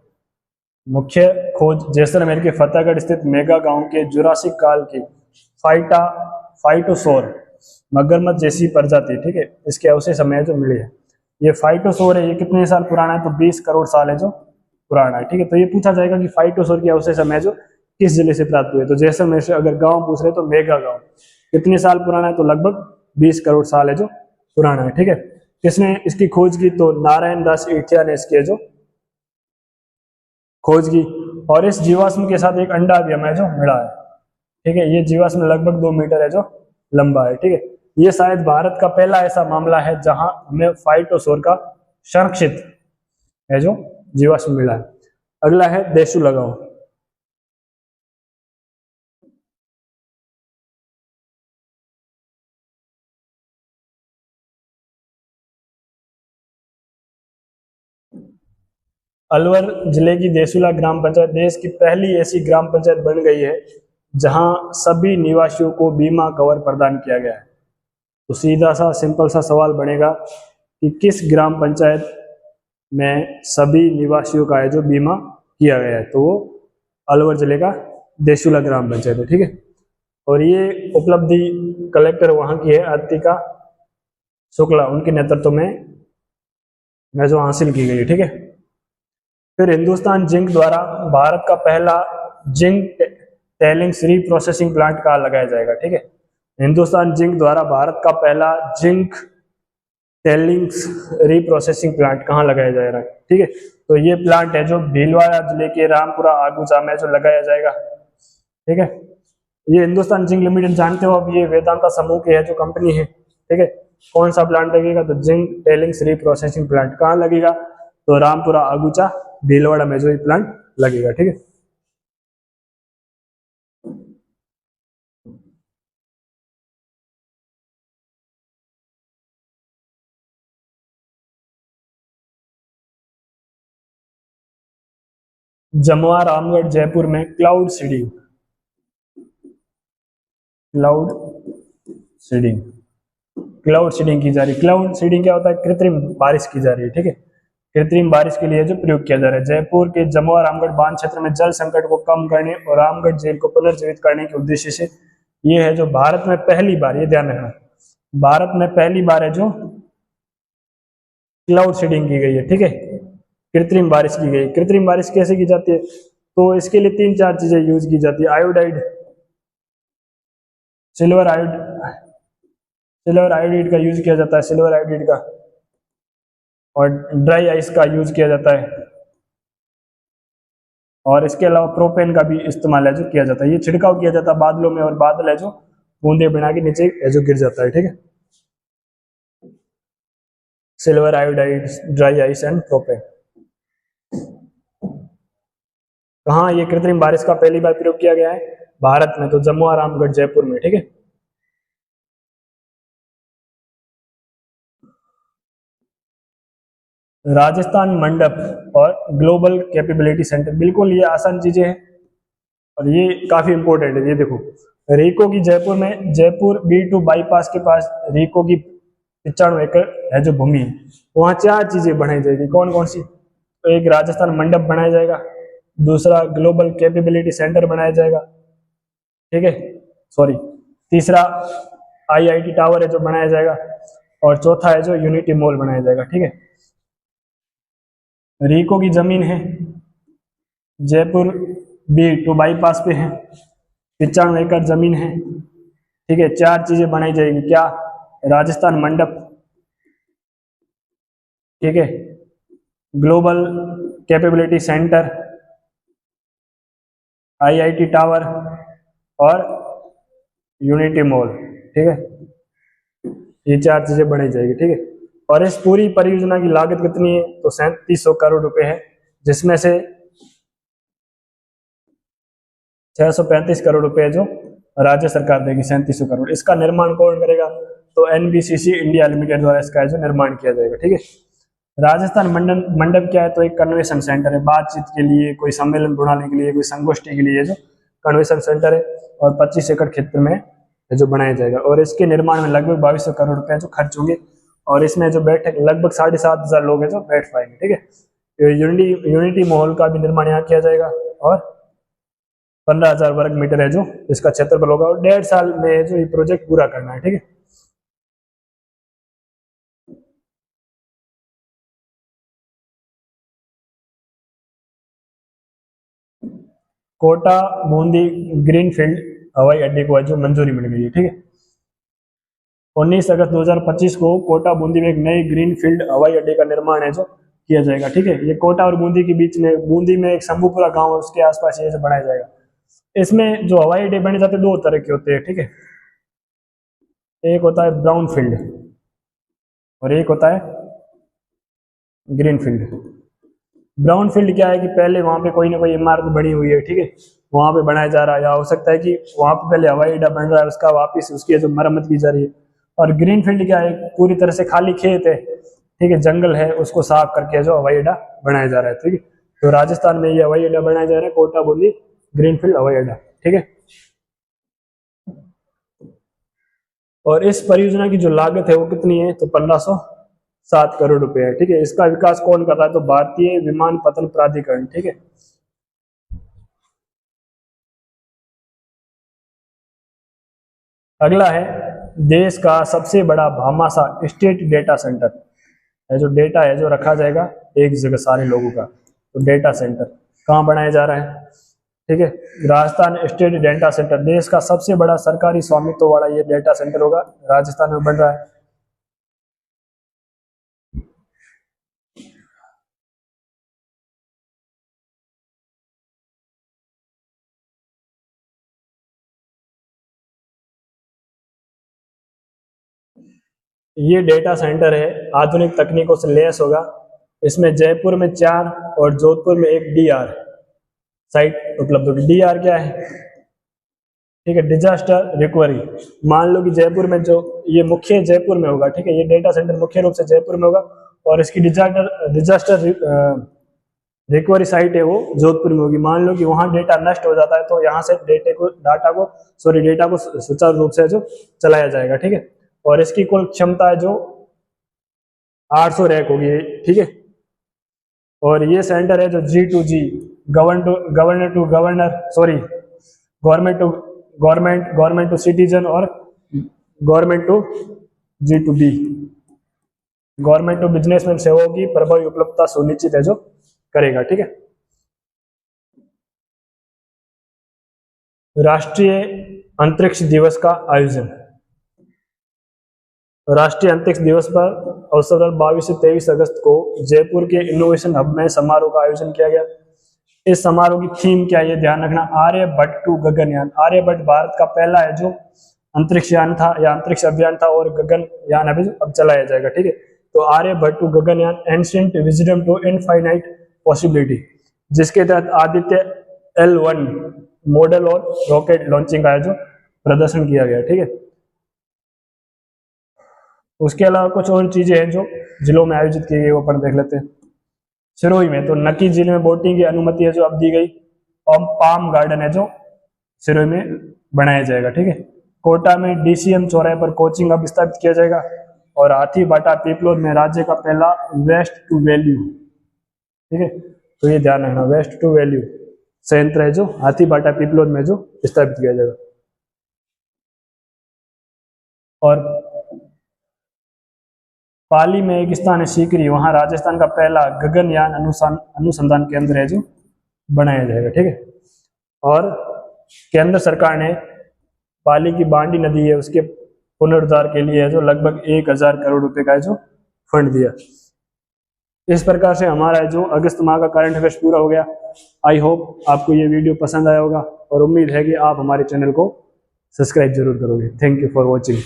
मुख्य खोज जैसलमेर के फतेहगढ़ स्थित मेघा गांव के जुरासिक काल की फाइटोसोर मगरमच्छ जैसी प्रजाति, ठीक है, इसके अवशेष हमें जो मिली है। ये फाइटोसोर है, ये कितने साल पुराना है, तो 20 करोड़ साल है जो पुराना है, ठीक है। तो ये पूछा जाएगा कि फाइटोसोर के अवशेष हमें जो किस जिले से प्राप्त हुए, तो जैसलमेर से। अगर गांव पूछ रहे तो मेघा गांव कितने साल पुराना है, तो लगभग 20 करोड़ साल है जो पुराना है, ठीक है। किसने इसकी खोज की, तो नारायण दास ईठिया ने इसकी जो खोज की। और इस जीवाश्म के साथ एक अंडा भी हमें जो मिला है, ठीक है। ये जीवाश्म लगभग 2 मीटर है जो लंबा है, ठीक है। ये शायद भारत का पहला ऐसा मामला है जहां हमें फाइटोसोर का संरक्षित है जो जीवाश्म मिला है। अगला है देशुला गांव। अलवर जिले की देसुला ग्राम पंचायत देश की पहली ऐसी ग्राम पंचायत बन गई है जहां सभी निवासियों को बीमा कवर प्रदान किया गया है। तो सीधा सा सिंपल सा सवाल बनेगा कि किस ग्राम पंचायत में सभी निवासियों का है जो बीमा किया गया है, तो वो अलवर जिले का देसुला ग्राम पंचायत है, ठीक है। और ये उपलब्धि कलेक्टर वहां की है अतिका शुक्ला, उनके नेतृत्व में जो हासिल की गई है, ठीक है। फिर हिंदुस्तान जिंक द्वारा भारत का पहला जिंक टेलिंग्स रीप्रोसेसिंग प्लांट कहाँ लगाया जाएगा, ठीक है। हिंदुस्तान जिंक द्वारा भारत का पहला जिंक टेलिंग्स रीप्रोसेसिंग प्लांट कहाँ लगाया जाएगा, ठीक है। तो ये प्लांट है जो भीलवाड़ा जिले के रामपुरा आगूचा में जो लगाया जाएगा, ठीक है। ये हिंदुस्तान जिंक लिमिटेड जानते हो अब, ये वेदांता समूह की है जो कंपनी है, ठीक है। कौन सा प्लांट लगेगा, तो जिंक टेलिंग्स रीप्रोसेसिंग प्लांट कहाँ लगेगा, तो रामपुरा आगूचा भीलवाड़ा में जो ये प्लांट लगेगा, ठीक है। जमुआ रामगढ़ जयपुर में क्लाउड सीडिंग क्लाउड सीडिंग की जा रही है। क्लाउड सीडिंग क्या होता है, कृत्रिम बारिश की जा रही है, ठीक है। कृत्रिम बारिश के लिए जो प्रयोग किया जा रहा है। जयपुर के जमुआ रामगढ़ बांध क्षेत्र में जल संकट को कम करने और रामगढ़ जेल को पुनर्जीवित करने के उद्देश्य से ये है जो भारत में पहली बार, ये ध्यान रखना, भारत में पहली बार है जो क्लाउड सीडिंग की गई है, ठीक है, कृत्रिम बारिश की गई। कृत्रिम बारिश कैसे की जाती है, तो इसके लिए 3-4 चीजें यूज की जाती है। आयोडाइड, सिल्वर आयोडाइड का यूज किया जाता है, सिल्वर आयोडाइड का, और ड्राई आइस का यूज किया जाता है, और इसके अलावा प्रोपेन का भी इस्तेमाल है जो किया जाता है। ये छिड़काव किया जाता है बादलों में, और बादल है जो बूंदे बना के नीचे है जो गिर जाता है, ठीक है। Silver iodide, dry ice and propane. कहाँ ये कृत्रिम बारिश का पहली बार प्रयोग किया गया है, भारत में, तो जमुआ रामगढ़ जयपुर में, ठीक है। राजस्थान मंडप और ग्लोबल कैपेबिलिटी सेंटर, बिल्कुल ये आसान चीजें हैं और ये काफी इंपॉर्टेंट है। ये देखो, रीको की जयपुर में, जयपुर B2 बाईपास के पास रीको की 95 एकड़ है जो भूमि है, वहां 4 चीजें बनाई जाएगी। कौन कौन सी? तो एक राजस्थान मंडप बनाया जाएगा, दूसरा ग्लोबल कैपेबिलिटी सेंटर बनाया जाएगा, ठीक है, सॉरी, तीसरा IIT टावर है जो बनाया जाएगा, और चौथा है जो यूनिटी मॉल बनाया जाएगा, ठीक है। रीको की जमीन है, जयपुर B2 बाईपास पे है, 95 एकड़ जमीन है, ठीक है। 4 चीजें बनाई जाएगी, क्या? राजस्थान मंडप, ठीक है, global capability centre, IIT tower और यूनिटी मॉल, ठीक है। ये 4 चीजें बनाई जाएगी, ठीक है। और इस पूरी परियोजना की लागत कितनी है? तो 3700 करोड़ रुपए है, जिसमें से 635 करोड़ रुपए जो राज्य सरकार देगी, 3700 करोड़। इसका निर्माण कौन करेगा? तो NBCC इंडिया लिमिटेड द्वारा इसका जो निर्माण किया जाएगा, ठीक है। राजस्थान मंडप क्या है? तो एक कन्वेंशन सेंटर है, बातचीत के लिए, कोई सम्मेलन बुलाने के लिए, कोई संगोष्ठी के लिए जो कन्वेंशन सेंटर है, और 25 एकड़ क्षेत्र में जो बनाया जाएगा। और इसके निर्माण में लगभग 2200 करोड़ रुपए जो खर्च होंगे, और इसमें जो बैठक लगभग 7500 लोग हैं जो बैठ पाएंगे, ठीक है। यूनिटी मॉल का भी निर्माण यहाँ किया जाएगा, और 15,000 वर्ग मीटर है जो इसका क्षेत्रफल होगा, और 1.5 साल में जो ये प्रोजेक्ट पूरा करना है, ठीक है। कोटा बूंदी ग्रीनफील्ड हवाई अड्डे को जो मंजूरी मिल गई है, ठीक है। 19 अगस्त 2025 को कोटा बूंदी में एक नए ग्रीनफील्ड हवाई अड्डे का निर्माण है जो किया जाएगा, ठीक है। ये कोटा और बूंदी के बीच में, बूंदी में एक शंभूपुरा गांव है, उसके आसपास ये जो बनाया जाएगा। इसमें जो हवाई अड्डे बने जाते हैं 2 तरह के होते हैं, ठीक है। एक होता है ब्राउन फील्ड और एक होता है ग्रीन फील्ड। ब्राउन फील्ड क्या है कि पहले वहां पे कोई ना कोई इमारत बनी हुई है, ठीक है, वहां पे बनाया जा रहा है, या हो सकता है कि वहां पे पहले हवाई अड्डा बन रहा है, उसका वापिस उसकी जो मरम्मत की जा रही है। और ग्रीन फील्ड क्या है? पूरी तरह से खाली खेत है, ठीक है, जंगल है, उसको साफ करके जो हवाई अड्डा बनाया जा रहा है, ठीक है। तो राजस्थान में ये हवाई अड्डा बनाया जा रहा है, कोटा बूंदी ग्रीनफील्ड हवाई अड्डा, ठीक है। और इस परियोजना की जो लागत है वो कितनी है? तो 1507 करोड़ रुपए है, ठीक है। इसका विकास कौन कर रहा है? तो भारतीय विमानपत्तन प्राधिकरण, ठीक है। अगला है देश का सबसे बड़ा भामासा स्टेट डेटा सेंटर है, जो डेटा है जो रखा जाएगा एक जगह सारे लोगों का। तो डेटा सेंटर कहाँ बनाया जा रहा है? ठीक है, राजस्थान स्टेट डेटा सेंटर, देश का सबसे बड़ा सरकारी स्वामित्व वाला ये डेटा सेंटर होगा, राजस्थान में बन रहा है। ये डेटा सेंटर है आधुनिक तकनीकों से लैस होगा। इसमें जयपुर में 4 और जोधपुर में 1 DR साइट उपलब्ध होगी। DR क्या है? ठीक है, डिजास्टर रिकवरी। मान लो कि जयपुर में जो ये मुख्य जयपुर में होगा, ठीक है, ये डेटा सेंटर मुख्य रूप से जयपुर में होगा, और इसकी डिजास्टर रिकवरी साइट है वो जोधपुर में होगी। मान लो कि वहां डेटा नष्ट हो जाता है तो यहाँ से डेटा को सुचारू रूप से जो चलाया जाएगा, ठीक है। और इसकी कुल क्षमता है जो 800 रैक होगी, ठीक है। और ये सेंटर है जो G2G, governor to governor, sorry, government to citizen, और government to G2B, government to businessman सेवाओं की प्रभावी उपलब्धता सुनिश्चित है जो करेगा, ठीक है। राष्ट्रीय अंतरिक्ष दिवस का आयोजन, राष्ट्रीय अंतरिक्ष दिवस पर अवसर पर 22 से 23 अगस्त को जयपुर के इनोवेशन हब में समारोह का आयोजन किया गया। इस समारोह की थीम क्या है ये ध्यान रखना, आर्यभट्ट टू गगनयान। आर्यभट्ट भारत का पहला है जो अंतरिक्ष यान था या अंतरिक्ष अभियान था, और गगनयान अभी अब चलाया जाएगा, ठीक है। तो Aryabhata to Gaganyaan, ancient wisdom to infinite possibility, जिसके तहत आदित्य L1 मॉडल और रॉकेट लॉन्चिंग का जो प्रदर्शन किया गया, ठीक है। उसके अलावा कुछ और चीजें हैं जो जिलों में आयोजित की गई वो अपन देख लेते हैं। सिरोही में तो नकी झील में बोटिंग की अनुमति है जो अब दी गई, और पाम गार्डन है जो सिरोही में बनाया जाएगा। ठीक है, कोटा में डीसीएम चौराहे पर कोचिंग अब स्थापित किया जाएगा, और हाथी बाटा पीपलोद में राज्य का पहला वेस्ट टू वैल्यू, ठीक है, तो ये ध्यान रखना, वेस्ट टू वैल्यू संयंत्र है जो हाथी बाटा पीपलोद में जो स्थापित किया जाएगा। और पाली में एक स्थान है सीकरी, वहां राजस्थान का पहला गगनयान अनुसंधान केंद्र है जो बनाया जाएगा। ठीक है, और केंद्र सरकार ने पाली की बांडी नदी है उसके पुनरुद्धार के लिए है जो लगभग 1000 करोड़ रुपए का है जो फंड दिया। इस प्रकार से हमारा जो अगस्त माह का करंट अफेयर्स पूरा हो गया। आई होप आपको ये वीडियो पसंद आया होगा, और उम्मीद है कि आप हमारे चैनल को सब्सक्राइब जरूर करोगे। Thank you for watching.